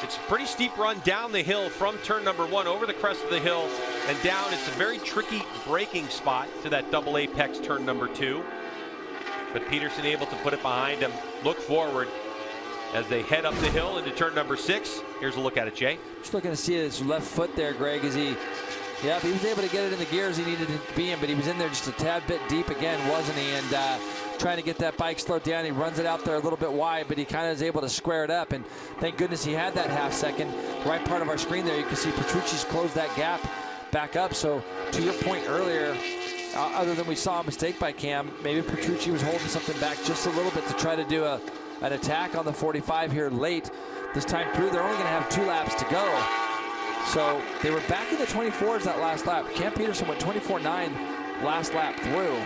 It's a pretty steep run down the hill from turn number 1 over the crest of the hill and down. It's a very tricky braking spot to that double apex turn number 2. But Peterson able to put it behind him, look forward as they head up the hill into turn number 6. Here's a look at it, Jay. Just looking to see his left foot there, Greg, as he was able to get it in the gears he needed it to be in, but he was in there just a tad bit deep again, wasn't he? And trying to get that bike slowed down. He runs it out there a little bit wide, but he kind of is able to square it up. And thank goodness he had that half second. Right part of our screen there, you can see Petrucci's closed that gap back up. So to your point earlier, other than we saw a mistake by Cam, maybe Petrucci was holding something back just a little bit to try to do an attack on the 45 here late. This time through, they're only going to have 2 laps to go. So they were back in the 24s that last lap. Cam Peterson went 24.9 last lap through.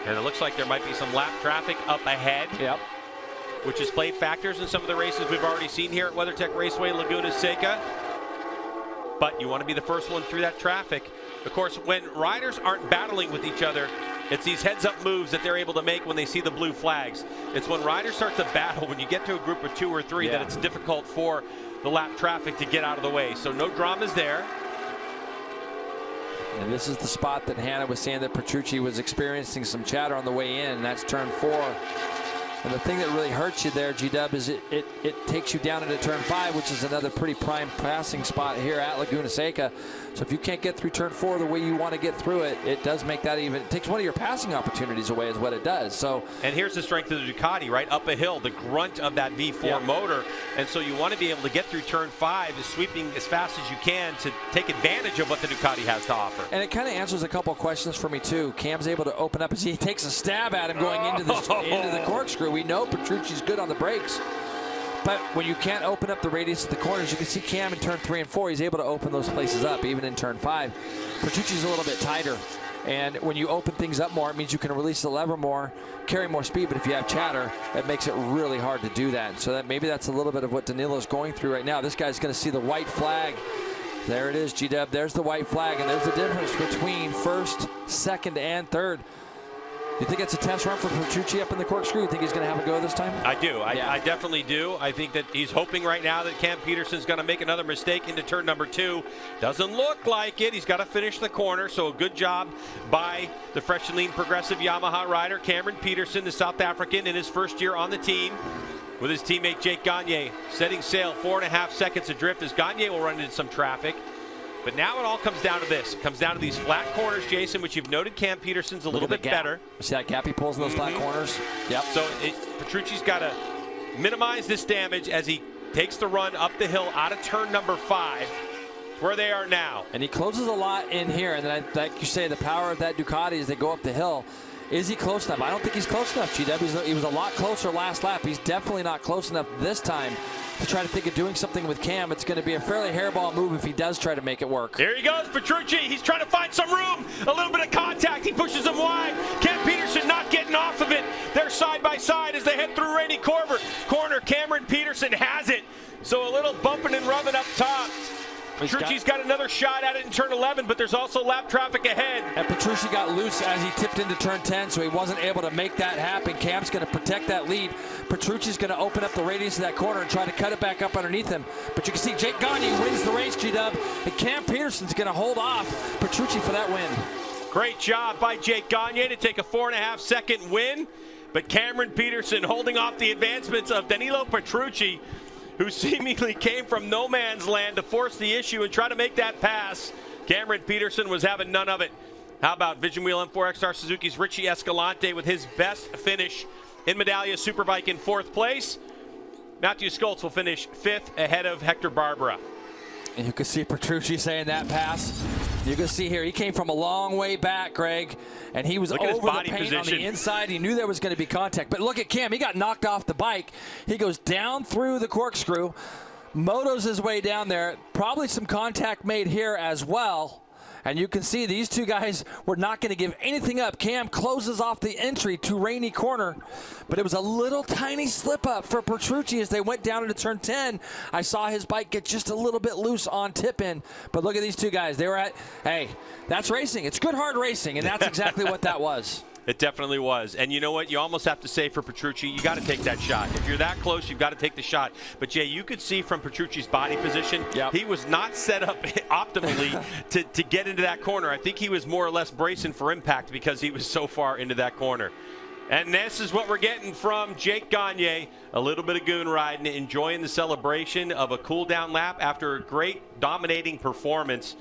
And it looks like there might be some lap traffic up ahead. Yep. Which has played factors in some of the races we've already seen here at WeatherTech Raceway, Laguna Seca. But you want to be the first one through that traffic. Of course, when riders aren't battling with each other, it's these heads-up moves that they're able to make when they see the blue flags. It's when riders start to battle, when you get to a group of 2 or 3, that it's difficult for the lap traffic to get out of the way. So no dramas there. And this is the spot that Hannah was saying that Petrucci was experiencing some chatter on the way in, and that's turn 4. And the thing that really hurts you there, G-Dub, is it takes you down into turn 5, which is another pretty prime passing spot here at Laguna Seca. So if you can't get through turn 4 the way you want to get through it, it does make that even, it takes one of your passing opportunities away is what it does. So, and here's the strength of the Ducati, right? Up a hill, the grunt of that V4 motor. And so you want to be able to get through turn 5, sweeping as fast as you can to take advantage of what the Ducati has to offer. And it kind of answers a couple questions for me too. Cam's able to open up as he takes a stab at him going into the corkscrew. We know Petrucci's good on the brakes. But when you can't open up the radius of the corners, you can see Cam in turn 3 and 4, he's able to open those places up, even in turn 5. Petrucci's a little bit tighter. And when you open things up more, it means you can release the lever more, carry more speed. But if you have chatter, that makes it really hard to do that. So maybe that's a little bit of what Danilo's going through right now. This guy's going to see the white flag. There it is, G-Dub. There's the white flag. And there's the difference between first, second, and third. You think it's a test run for Petrucci up in the corkscrew? You think he's going to have a go this time? I do. I definitely do. I think that he's hoping right now that Cam Peterson's going to make another mistake into turn number 2. Doesn't look like it. He's got to finish the corner. So a good job by the fresh and lean progressive Yamaha rider, Cameron Peterson, the South African, in his first year on the team, with his teammate Jake Gagne setting sail 4.5 seconds adrift as Gagne will run into some traffic. But now it all comes down to this. It comes down to these flat corners, Jason, which you've noted Cam Peterson's a little bit better. See that gap he pulls in those flat corners? Yep. So Petrucci's got to minimize this damage as he takes the run up the hill out of turn number 5, where they are now. And he closes a lot in here. And then, like you say, the power of that Ducati as they go up the hill. Is he close enough? I don't think he's close enough, G-Dub. He was a lot closer last lap. He's definitely not close enough this time to try to think of doing something with Cam. It's going to be a fairly hairball move if he does try to make it work. There he goes, Petrucci. He's trying to find some room. A little bit of contact. He pushes him wide. Cam Peterson not getting off of it. They're side by side as they head through Rainy Corner. Cameron Peterson has it. So a little bumping and rubbing up top. Petrucci's got another shot at it in turn 11, but there's also lap traffic ahead. And Petrucci got loose as he tipped into turn 10, so he wasn't able to make that happen. Cam's going to protect that lead. Petrucci's going to open up the radius of that corner and try to cut it back up underneath him. But you can see Jake Gagne wins the race, G-Dub, and Cam Peterson's going to hold off Petrucci for that win. Great job by Jake Gagne to take a 4.5 second win, but Cameron Peterson holding off the advancements of Danilo Petrucci, who seemingly came from no man's land to force the issue and try to make that pass. Cameron Peterson was having none of it. How about Vision Wheel M4XR Suzuki's Richie Escalante with his best finish in Medallia Superbike in 4th place? Matthew Scholtz will finish 5th ahead of Hector Barbera. And you can see Petrucci saying that pass. You can see here, he came from a long way back, Greg, and he was over the paint on the inside. He knew there was going to be contact. But look at Cam. He got knocked off the bike. He goes down through the corkscrew, motos his way down there. Probably some contact made here as well. And you can see these two guys were not going to give anything up. Cam closes off the entry to Rainy Corner, but it was a little tiny slip up for Petrucci as they went down into turn 10. I saw his bike get just a little bit loose on tip in, but look at these two guys. They were at, hey, that's racing. It's good, hard racing, and that's exactly what that was. It definitely was. And you know what? You almost have to say for Petrucci, you got to take that shot. If you're that close, you've got to take the shot. But, Jay, you could see from Petrucci's body position, he was not set up optimally to get into that corner. I think he was more or less bracing for impact because he was so far into that corner. And this is what we're getting from Jake Gagne. A little bit of goon riding, enjoying the celebration of a cool-down lap after a great dominating performance.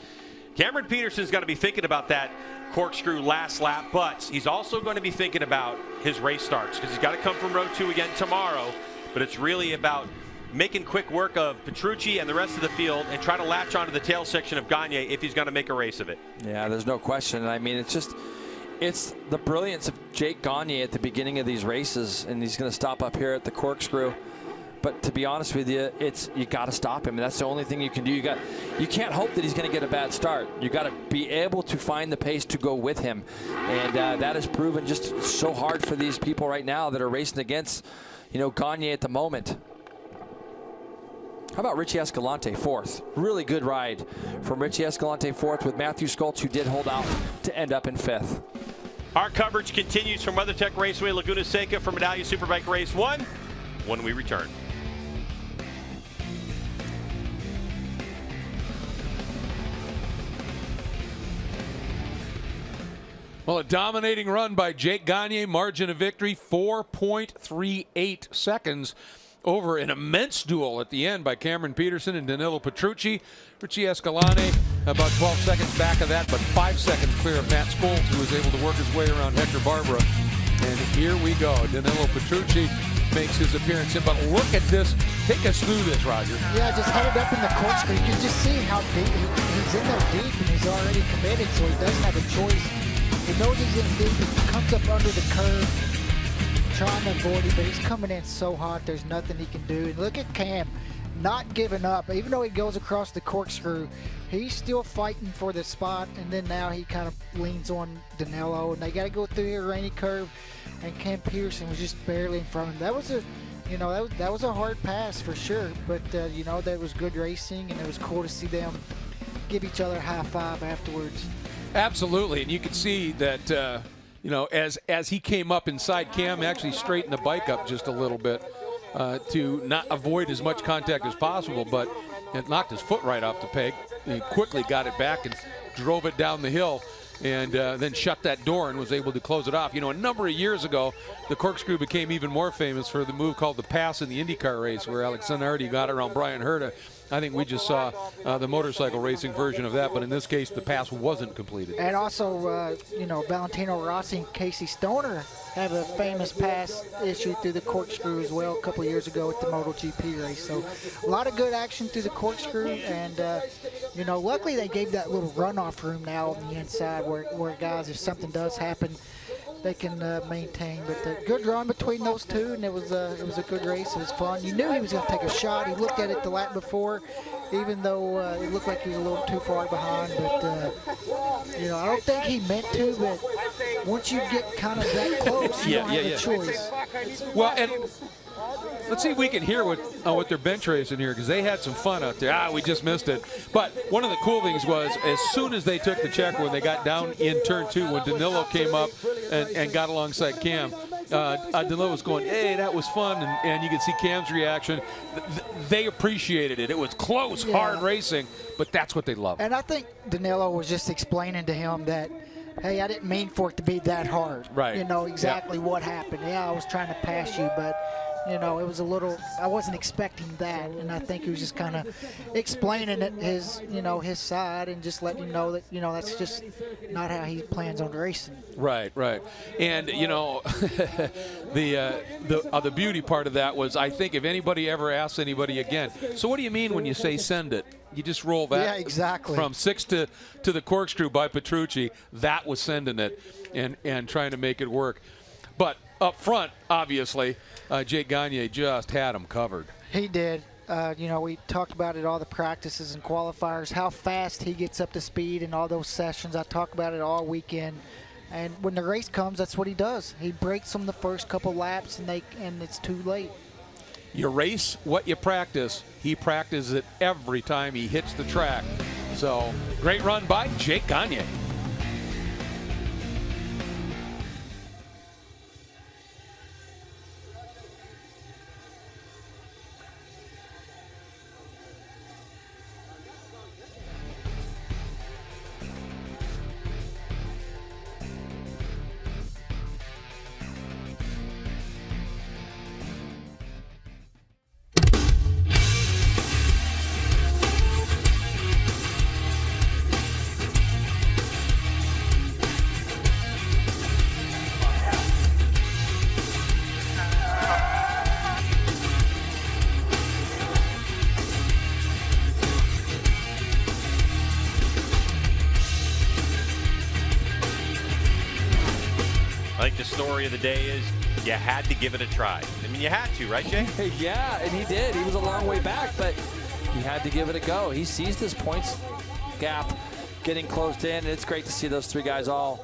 Cameron Peterson's got to be thinking about that corkscrew last lap, but he's also going to be thinking about his race starts because he's got to come from row 2 again tomorrow. But it's really about making quick work of Petrucci and the rest of the field and try to latch onto the tail section of Gagne if he's going to make a race of it. Yeah, there's no question. I mean, it's the brilliance of Jake Gagne at the beginning of these races, and he's going to stop up here at the corkscrew. But to be honest with you, you got to stop him. And that's the only thing you can do. You can't hope that he's going to get a bad start. You got to be able to find the pace to go with him, and that has proven just so hard for these people right now that are racing against, Gagne at the moment. How about Richie Escalante, 4th? Really good ride from Richie Escalante, 4th, with Matthew Scholtz, who did hold out to end up in 5th. Our coverage continues from WeatherTech Raceway, Laguna Seca for Medallia Superbike Race 1 when we return. Well, a dominating run by Jake Gagne, margin of victory 4.38 seconds over an immense duel at the end by Cameron Peterson and Danilo Petrucci. Richie Escalante about 12 seconds back of that, but 5 seconds clear of Matt Scholtz, who was able to work his way around Hector Barbera. And here we go. Danilo Petrucci makes his appearance in, but look at this. Take us through this, Roger. Yeah, just headed up in the corkscrew. You can just see how deep he's in there deep, and he's already committed, so he doesn't have a choice. He knows he's in deep. He comes up under the curve, trying to avoid it, but he's coming in so hot, there's nothing he can do. And look at Cam, not giving up. Even though he goes across the corkscrew, he's still fighting for the spot, and then now he kind of leans on Danilo, and they got to go through here, rainy curve, and Cam Peterson was just barely in front of him. That was that was a hard pass for sure, but that was good racing, and it was cool to see them give each other a high five afterwards. Absolutely, and you could see that as he came up inside, Cam actually straightened the bike up just a little bit to not avoid as much contact as possible, but it knocked his foot right off the peg. He quickly got it back and drove it down the hill, and then shut that door and was able to close it off. A number of years ago, the corkscrew became even more famous for the move called the pass in the IndyCar race, where Alex Zanardi got around Brian Herta. I think we just saw the motorcycle racing version of that, but in this case, the pass wasn't completed. And also, Valentino Rossi and Casey Stoner have a famous pass issue through the corkscrew as well a couple years ago at the MotoGP race. So a lot of good action through the corkscrew, and luckily they gave that little runoff room now on the inside where guys, if something does happen, they can maintain. But the good run between those two, and it was a good race. It was fun. You knew he was going to take a shot. He looked at it the lap before, even though it looked like he was a little too far behind. But I don't think he meant to. But once you get kind of that close, you don't have a choice. Well, and let's see if we can hear what their bench racing here, because they had some fun out there. We just missed it. But one of the cool things was, as soon as they took the checker, when they got down in turn 2, when Danilo came up and got alongside Cam, Danilo was going, hey, that was fun, and you can see Cam's reaction. They appreciated it. It was close, hard racing, but that's what they love. And I think Danilo was just explaining to him that, hey, I didn't mean for it to be that hard. Right. Exactly what happened. Yeah, I was trying to pass you, but you know, it was a little, I wasn't expecting that, and I think he was just kind of explaining it, his side, and just letting him know that, you know, that's just not how he plans on racing. Right. And, you know, the beauty part of that was, I think if anybody ever asks anybody again, so what do you mean when you say send it? You just roll that. Yeah, exactly. From 6 to the corkscrew by Petrucci. That was sending it and trying to make it work. But up front, obviously, Jake Gagne just had him covered. He did. You know, we talked about it all the practices and qualifiers, how fast he gets up to speed in all those sessions. I talked about it all weekend. And when the race comes, that's what he does. He breaks them the first couple laps, and it's too late. You race what you practice. He practices it every time he hits the track. So, great run by Jake Gagne. I think the story of the day is you had to give it a try. I mean, you had to, right, Jay? Yeah, and he did. He was a long way back, but he had to give it a go. He seized his points gap getting closed in, and it's great to see those three guys all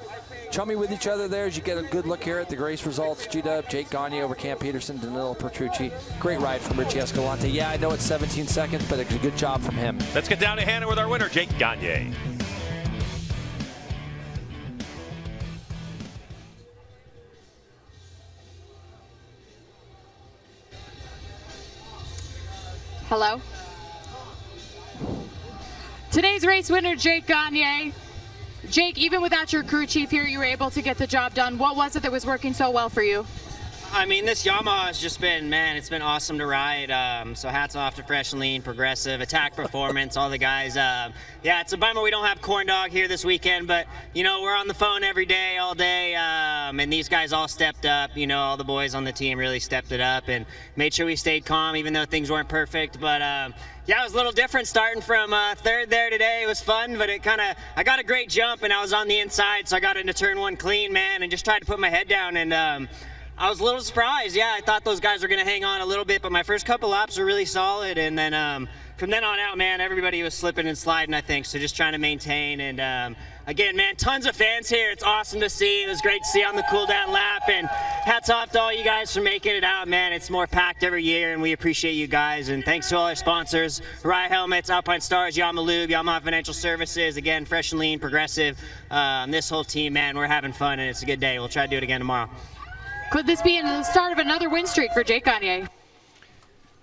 chummy with each other there as you get a good look here at the race results. G-Dub, Jake Gagne over Cam Peterson, Danilo Petrucci. Great ride from Richie Escalante. Yeah, I know it's 17 seconds, but it's a good job from him. Let's get down to Hannah with our winner, Jake Gagne. Hello. Today's race winner, Jake Gagne. Jake, even without your crew chief here, you were able to get the job done. What was it that was working so well for you? I mean, this Yamaha has just been, man, it's been awesome to ride. So hats off to Fresh and Lean, Progressive, Attack Performance, all the guys. Yeah, it's a bummer we don't have Corn Dog here this weekend, but, you know, we're on the phone every day, all day, and these guys all stepped up. You know, all the boys on the team really stepped it up and made sure we stayed calm, even though things weren't perfect. But, yeah, it was a little different starting from third there today. It was fun, but I got a great jump, and I was on the inside, so I got into turn one clean, man, and just tried to put my head down, and I was a little surprised. Yeah, I thought those guys were going to hang on a little bit, but my first couple laps were really solid. And then from then on out, man, everybody was slipping and sliding, I think. So just trying to maintain. And again, man, tons of fans here. It's awesome to see. It was great to see on the cool down lap. And hats off to all you guys for making it out, man. It's more packed every year, and we appreciate you guys. And thanks to all our sponsors, Rye Helmets, Alpine Stars, Yamaha Lube, Yamaha Financial Services, again, Fresh and Lean, Progressive. This whole team, man, we're having fun, and it's a good day. We'll try to do it again tomorrow. Could this be the start of another win streak for Jake Gagne?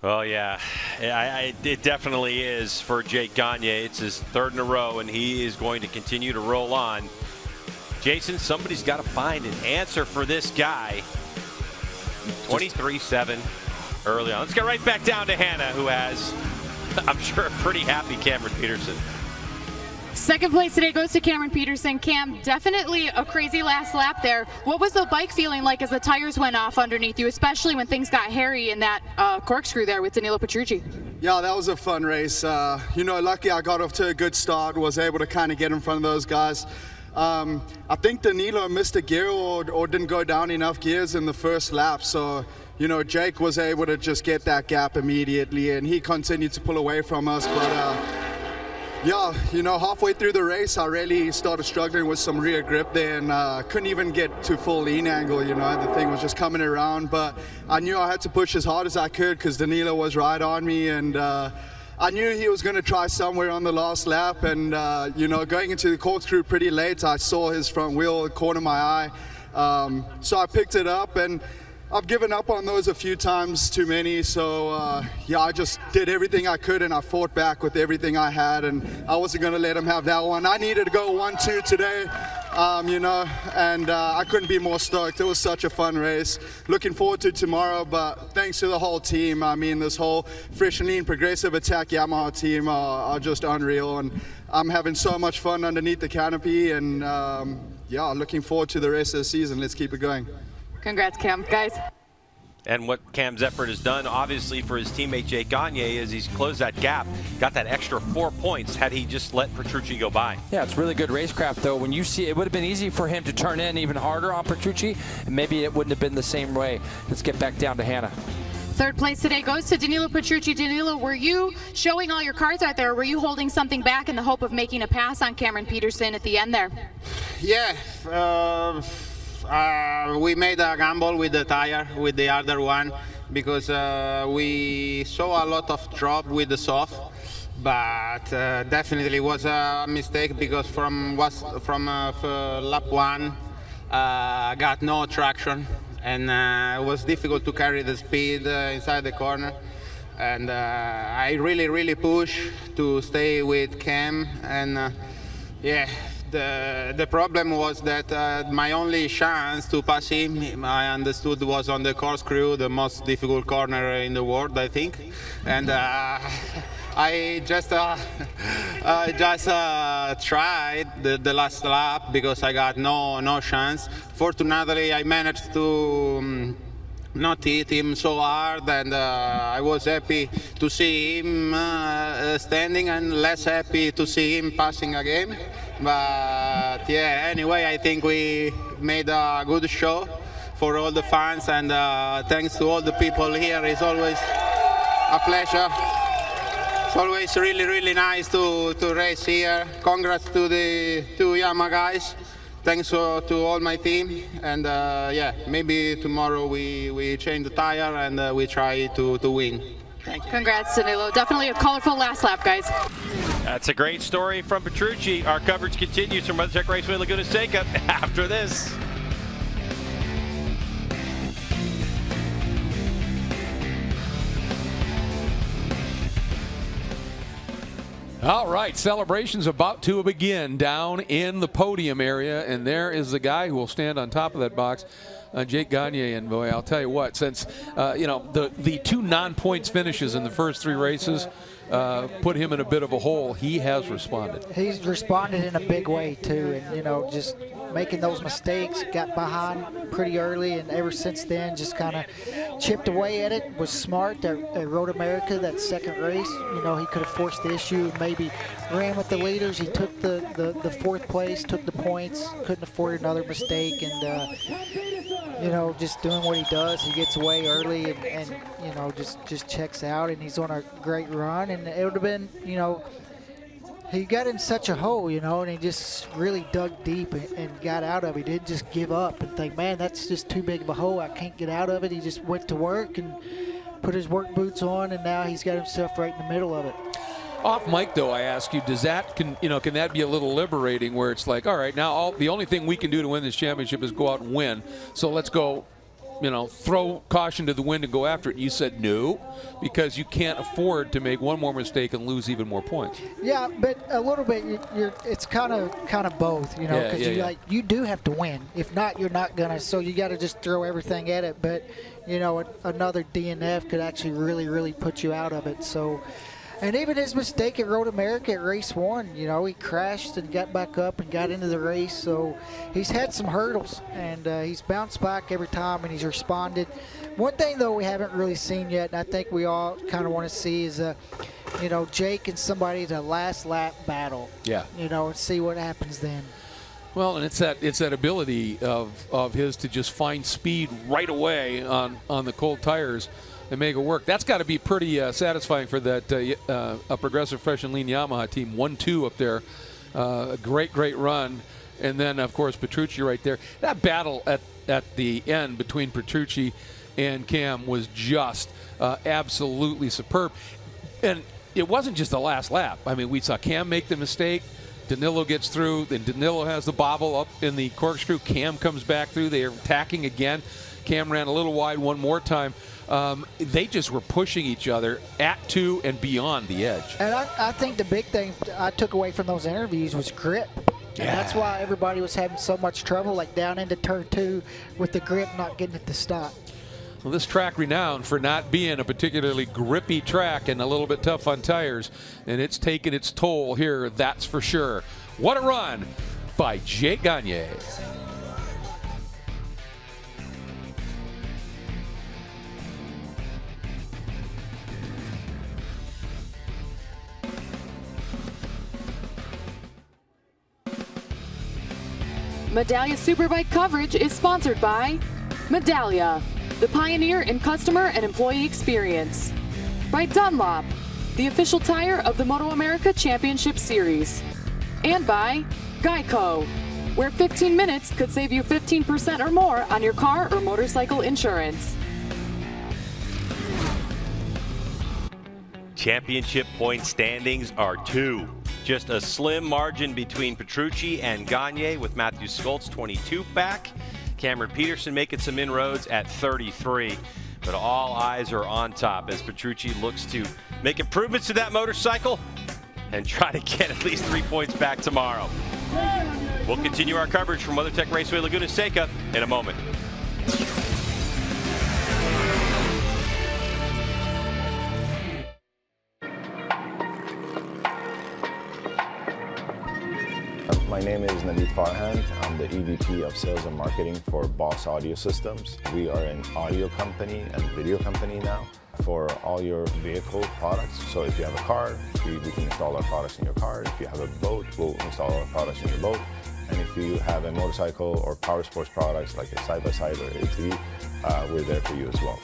Well, yeah, it definitely is for Jake Gagne. It's his third in a row, and he is going to continue to roll on. Jason, somebody's got to find an answer for this guy. 23-7 early on. Let's get right back down to Hannah, who has, I'm sure, a pretty happy Cameron Peterson. Second place today goes to Cameron Peterson. Cam, definitely a crazy last lap there. What was the bike feeling like as the tires went off underneath you, especially when things got hairy in that corkscrew there with Danilo Petrucci? Yeah, that was a fun race. You know, lucky I got off to a good start, was able to kind of get in front of those guys. I think Danilo missed a gear or didn't go down enough gears in the first lap, so you know, Jake was able to just get that gap immediately, and he continued to pull away from us, but yeah, you know, halfway through the race, I really started struggling with some rear grip there, and couldn't even get to full lean angle, you know, the thing was just coming around, but I knew I had to push as hard as I could because Danilo was right on me, and I knew he was going to try somewhere on the last lap, and you know, going into the corkscrew pretty late, I saw his front wheel corner my eye, so I picked it up, and I've given up on those a few times too many, so yeah, I just did everything I could and I fought back with everything I had, and I wasn't going to let him have that one. I needed to go 1-2 today, you know, and I couldn't be more stoked. It was such a fun race. Looking forward to tomorrow, but thanks to the whole team. I mean, this whole Fresh and Lean Progressive Attack Yamaha team are just unreal, and I'm having so much fun underneath the canopy, and yeah, looking forward to the rest of the season. Let's keep it going. Congrats, Cam. Guys. And what Cam's effort has done, obviously, for his teammate Jake Gagne is he's closed that gap, got that extra 4 points had he just let Petrucci go by. Yeah, it's really good racecraft, though. When you see it would have been easy for him to turn in even harder on Petrucci, and maybe it wouldn't have been the same way. Let's get back down to Hannah. Third place today goes to Danilo Petrucci. Danilo, were you showing all your cards out there, or were you holding something back in the hope of making a pass on Cameron Peterson at the end there? Yeah, we made a gamble with the tire, with the other one, because we saw a lot of drop with the soft, but definitely was a mistake because from lap 1 got no traction, and it was difficult to carry the speed inside the corner, and I really pushed to stay with Cam, and yeah. The problem was that my only chance to pass him, I understood, was on the Corkscrew, the most difficult corner in the world, I think. And I just tried the last lap because I got no chance. Fortunately, I managed to not hit him so hard, and I was happy to see him standing and less happy to see him passing again. But yeah, anyway, I think we made a good show for all the fans, and thanks to all the people here. It's always a pleasure. It's always really nice to race here. Congrats to the two Yamaha guys. Thanks to all my team, and yeah, maybe tomorrow we change the tire and we try to win. Thank you. Congrats, Danilo. Definitely a colorful last lap, guys. That's a great story from Petrucci. Our coverage continues from WeatherTech Raceway Laguna Seca after this. All right, celebrations about to begin down in the podium area, and there is the guy who will stand on top of that box, Jake Gagne. And boy, I'll tell you what, since you know, the two non-points finishes in the first 3 races put him in a bit of a hole, he has responded. He's responded in a big way too, and you know, just making those mistakes, got behind pretty early, and ever since then just kind of chipped away at it. Was smart at RoadAmerica, that second race. You know, he could have forced the issue, maybe ran with the leaders. He took the 4th place, took the points, couldn't afford another mistake, and you know, just doing what he does. He gets away early and you know, just checks out, and he's on a great run. And it would have been, you know, he got in such a hole, you know, and he just really dug deep and got out of it. He didn't just give up and think, man, that's just too big of a hole, I can't get out of it. He just went to work and put his work boots on, and now he's got himself right in the middle of it. Off mic, though, I ask you, does that can that be a little liberating, where it's like, all right, now the only thing we can do to win this championship is go out and win, so let's go, you know, throw caution to the wind and go after it. And you said no, because you can't afford to make one more mistake and lose even more points. Yeah, but a little bit, it's kind of both, you know, because you do have to win. If not, you're not gonna. So you got to just throw everything at it. But you know, another DNF could actually really put you out of it. So. And even his mistake at RoadAmerica at race 1, you know, he crashed and got back up and got into the race. So he's had some hurdles, and he's bounced back every time, and he's responded. One thing, though, we haven't really seen yet, and I think we all kind of want to see, is, you know, Jake and somebody to last lap battle. Yeah. You know, and see what happens then. Well, and it's that ability of his to just find speed right away on the cold tires and make it work. That's got to be pretty satisfying for that a Progressive Fresh and Lean Yamaha team. 1-2 up there. A great run. And then, of course, Petrucci right there. That battle at the end between Petrucci and Cam was just absolutely superb. And it wasn't just the last lap. I mean, we saw Cam make the mistake. Danilo gets through, then Danilo has the bobble up in the corkscrew. Cam comes back through. They are attacking again. Cam ran a little wide one more time. They just were pushing each other at to and beyond the edge. And I think the big thing I took away from those interviews was grip. Yeah. And that's why everybody was having so much trouble, like down into turn 2 with the grip not getting it to stop. Well, this track renowned for not being a particularly grippy track and a little bit tough on tires, and it's taken its toll here, that's for sure. What a run by Jake Gagne. Medallia Superbike coverage is sponsored by Medallia, the pioneer in customer and employee experience. By Dunlop, the official tire of the MotoAmerica Championship Series. And by GEICO, where 15 minutes could save you 15% or more on your car or motorcycle insurance. Championship point standings are 2. Just a slim margin between Petrucci and Gagne, with Matthew Scholtz 22 back. Cameron Peterson making some inroads at 33. But all eyes are on top as Petrucci looks to make improvements to that motorcycle and try to get at least 3 points back tomorrow. We'll continue our coverage from WeatherTech Raceway Laguna Seca in a moment. My name is Nadeed Farhan. I'm the EVP of Sales and Marketing for Boss Audio Systems. We are an audio company and video company now for all your vehicle products. So if you have a car, we can install our products in your car. If you have a boat, we'll install our products in your boat. And if you have a motorcycle or power sports products like a side-by-side or ATV, we're there for you as well.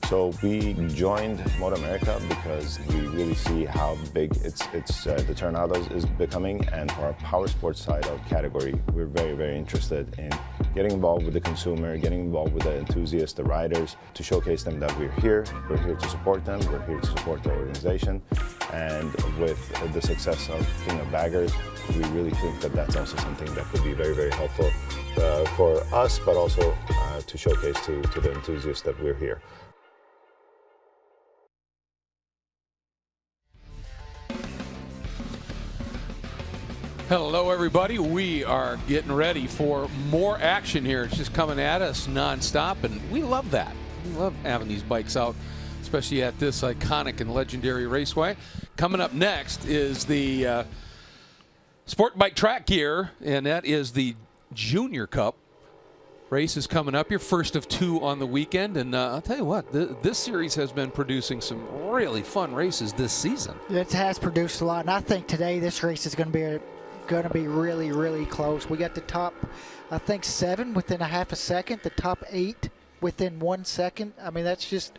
So we joined MotoAmerica because we really see how big the turnout is becoming, and for our power sports side of category, we're very, very interested in getting involved with the consumer, getting involved with the enthusiasts, the riders, to showcase them that we're here to support them, we're here to support the organization, and with the success of King of Baggers, we really think that that's also something that could be very, very helpful for us, but also to showcase to the enthusiasts that we're here. Hello, everybody. We are getting ready for more action here. It's just coming at us nonstop, and we love that. We love having these bikes out, especially at this iconic and legendary raceway. Coming up next is the Sport Bike Track Gear, and that is the Junior Cup. Race is coming up here, first of 2 on the weekend, and I'll tell you what, this series has been producing some really fun races this season. It has produced a lot, and I think today this race is going to be really, really close. We got the top, I think, 7 within a half a second, the top 8 within 1 second. I mean, that's just,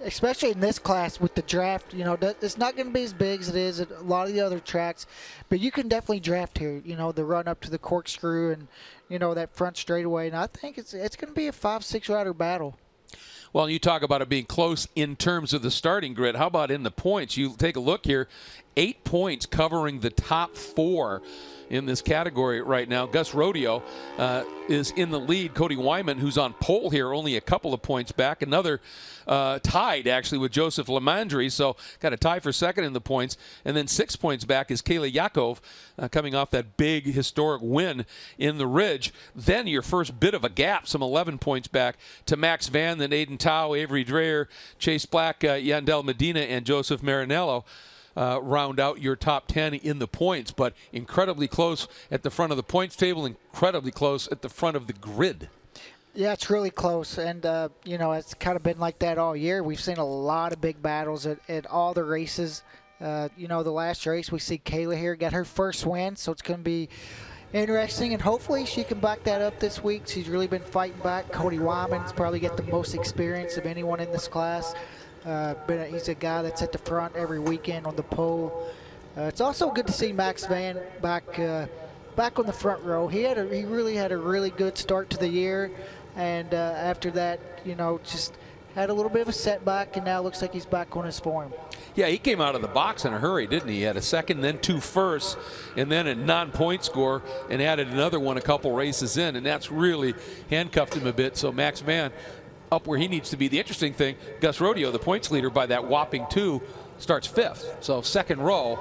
especially in this class with the draft, you know, it's not going to be as big as it is at a lot of the other tracks, but you can definitely draft here, you know, the run up to the corkscrew and, you know, that front straightaway, and I think it's going to be a 5-6 rider battle. Well, you talk about it being close in terms of the starting grid. How about in the points? You take a look here, 8 points covering the top 4 in this category right now. Gus Rodeo is in the lead. Cody Wyman, who's on pole here, only a couple of points back. Another tied, actually, with Joseph Lamandri, so got a tie for second in the points. And then 6 points back is Kayla Yakov, coming off that big historic win in the Ridge. Then your first bit of a gap, some 11 points back to Max Van, then Aiden Tao, Avery Dreyer, Chase Black, Yandel Medina, and Joseph Marinello. Round out your top 10 in the points, but incredibly close at the front of the points table, incredibly close at the front of the grid. Yeah, it's really close, and you know, it's kind of been like that all year. We've seen a lot of big battles at all the races. You know, the last race we see Kayla here got her first win, so it's going to be interesting, and hopefully she can back that up this week. She's really been fighting back. Cody Wyman's probably got the most experience of anyone in this class. But he's a guy that's at the front every weekend on the pole. It's also good to see Max Van back on the front row. He really had a really good start to the year, and after that, you know, just had a little bit of a setback, and now looks like he's back on his form. Yeah, he came out of the box in a hurry, didn't he? He had a second, then 2 firsts, and then a non-point score, and added another one a couple races in, and that's really handcuffed him a bit. So Max Van up where he needs to be. The interesting thing, Gus Rodeo, the points leader by that whopping 2, starts 5th. So second row,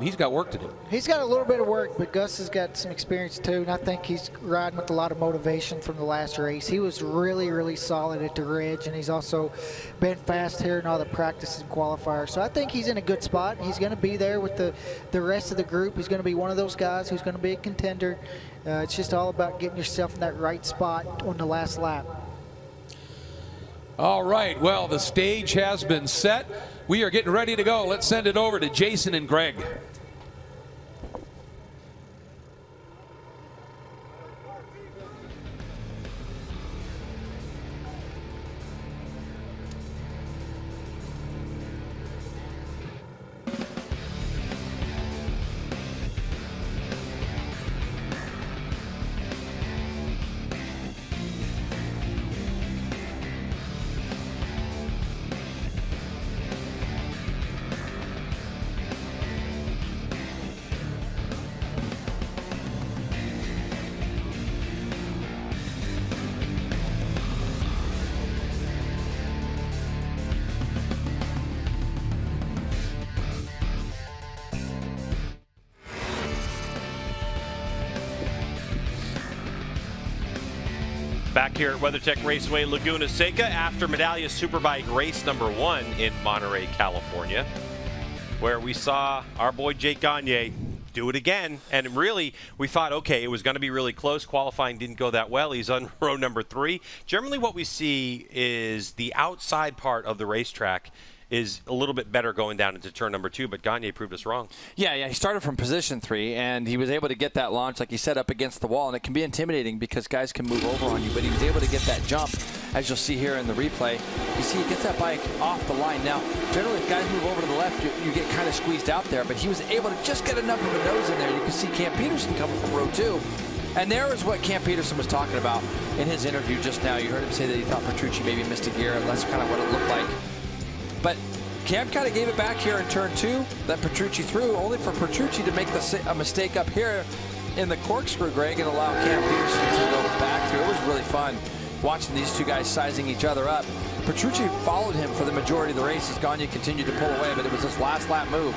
he's got work to do. He's got a little bit of work, but Gus has got some experience too, and I think he's riding with a lot of motivation from the last race. He was really, really solid at the Ridge, and he's also been fast here in all the practice and qualifiers. So I think he's in a good spot. He's going to be there with the rest of the group. He's going to be one of those guys who's going to be a contender. It's just all about getting yourself in that right spot on the last lap. All right, well, the stage has been set. We are getting ready to go. Let's send it over to Jason and Greg. Back here at WeatherTech Raceway, Laguna Seca, after Medallia Superbike race number 1 in Monterey, California, where we saw our boy Jake Gagne do it again. And really, we thought, okay, it was going to be really close. Qualifying didn't go that well. He's on row number 3. Generally, what we see is the outside part of the racetrack is a little bit better going down into turn number 2, but Gagne proved us wrong. Yeah, he started from position 3, and he was able to get that launch, like he said, up against the wall, and it can be intimidating because guys can move over on you, but he was able to get that jump, as you'll see here in the replay. You see he gets that bike off the line. Now, generally, if guys move over to the left, you get kind of squeezed out there, but he was able to just get enough of a nose in there. You can see Cam Peterson coming from row 2. And there is what Cam Peterson was talking about in his interview just now. You heard him say that he thought Petrucci maybe missed a gear, and that's kind of what it looked like. But Cam kind of gave it back here in turn 2, that Petrucci threw, only for Petrucci to make a mistake up here in the corkscrew, Greg, and allow Cam Peterson to go back through. It was really fun watching these two guys sizing each other up. Petrucci followed him for the majority of the race as Gagne continued to pull away, but it was his last lap move.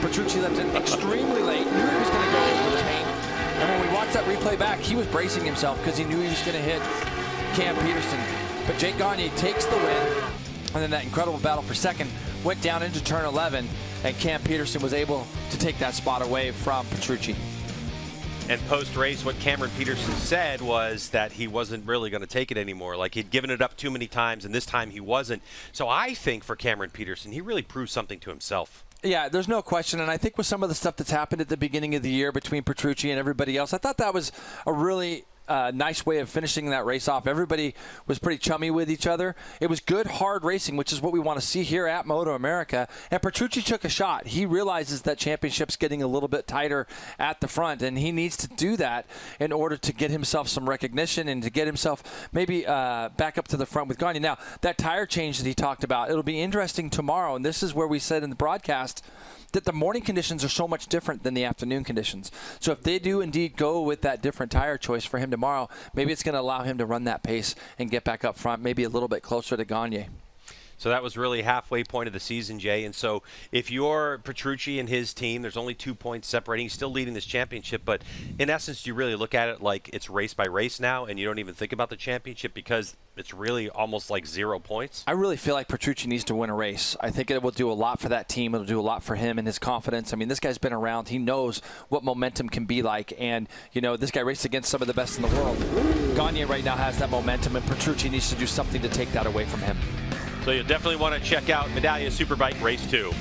Petrucci left it extremely late, knew he was going to go over the paint. And when we watched that replay back, he was bracing himself because he knew he was going to hit Cam Peterson. But Jake Gagne takes the win, and then that incredible battle for second went down into turn 11, and Cam Peterson was able to take that spot away from Petrucci. And post-race, what Cameron Peterson said was that he wasn't really going to take it anymore. Like, he'd given it up too many times, and this time he wasn't. So I think for Cameron Peterson, he really proved something to himself. Yeah, there's no question, and I think with some of the stuff that's happened at the beginning of the year between Petrucci and everybody else, I thought that was a really nice way of finishing that race off. Everybody was pretty chummy with each other. It was good, hard racing, which is what we want to see here at MotoAmerica. And Petrucci took a shot. He realizes that championship's getting a little bit tighter at the front, and he needs to do that in order to get himself some recognition and to get himself maybe back up to the front with Gagne. Now, that tire change that he talked about, it'll be interesting tomorrow, and this is where we said in the broadcast that the morning conditions are so much different than the afternoon conditions. So if they do indeed go with that different tire choice for him tomorrow, maybe it's going to allow him to run that pace and get back up front, maybe a little bit closer to Gagne. So that was really halfway point of the season, Jay. And so if you're Petrucci and his team, there's only 2 points separating. He's still leading this championship. But in essence, you really look at it like it's race by race now, and you don't even think about the championship because it's really almost like 0 points. I really feel like Petrucci needs to win a race. I think it will do a lot for that team. It'll do a lot for him and his confidence. I mean, this guy's been around. He knows what momentum can be like. And, you know, this guy raced against some of the best in the world. Gagne right now has that momentum, and Petrucci needs to do something to take that away from him. So you'll definitely want to check out Medallia Superbike Race 2.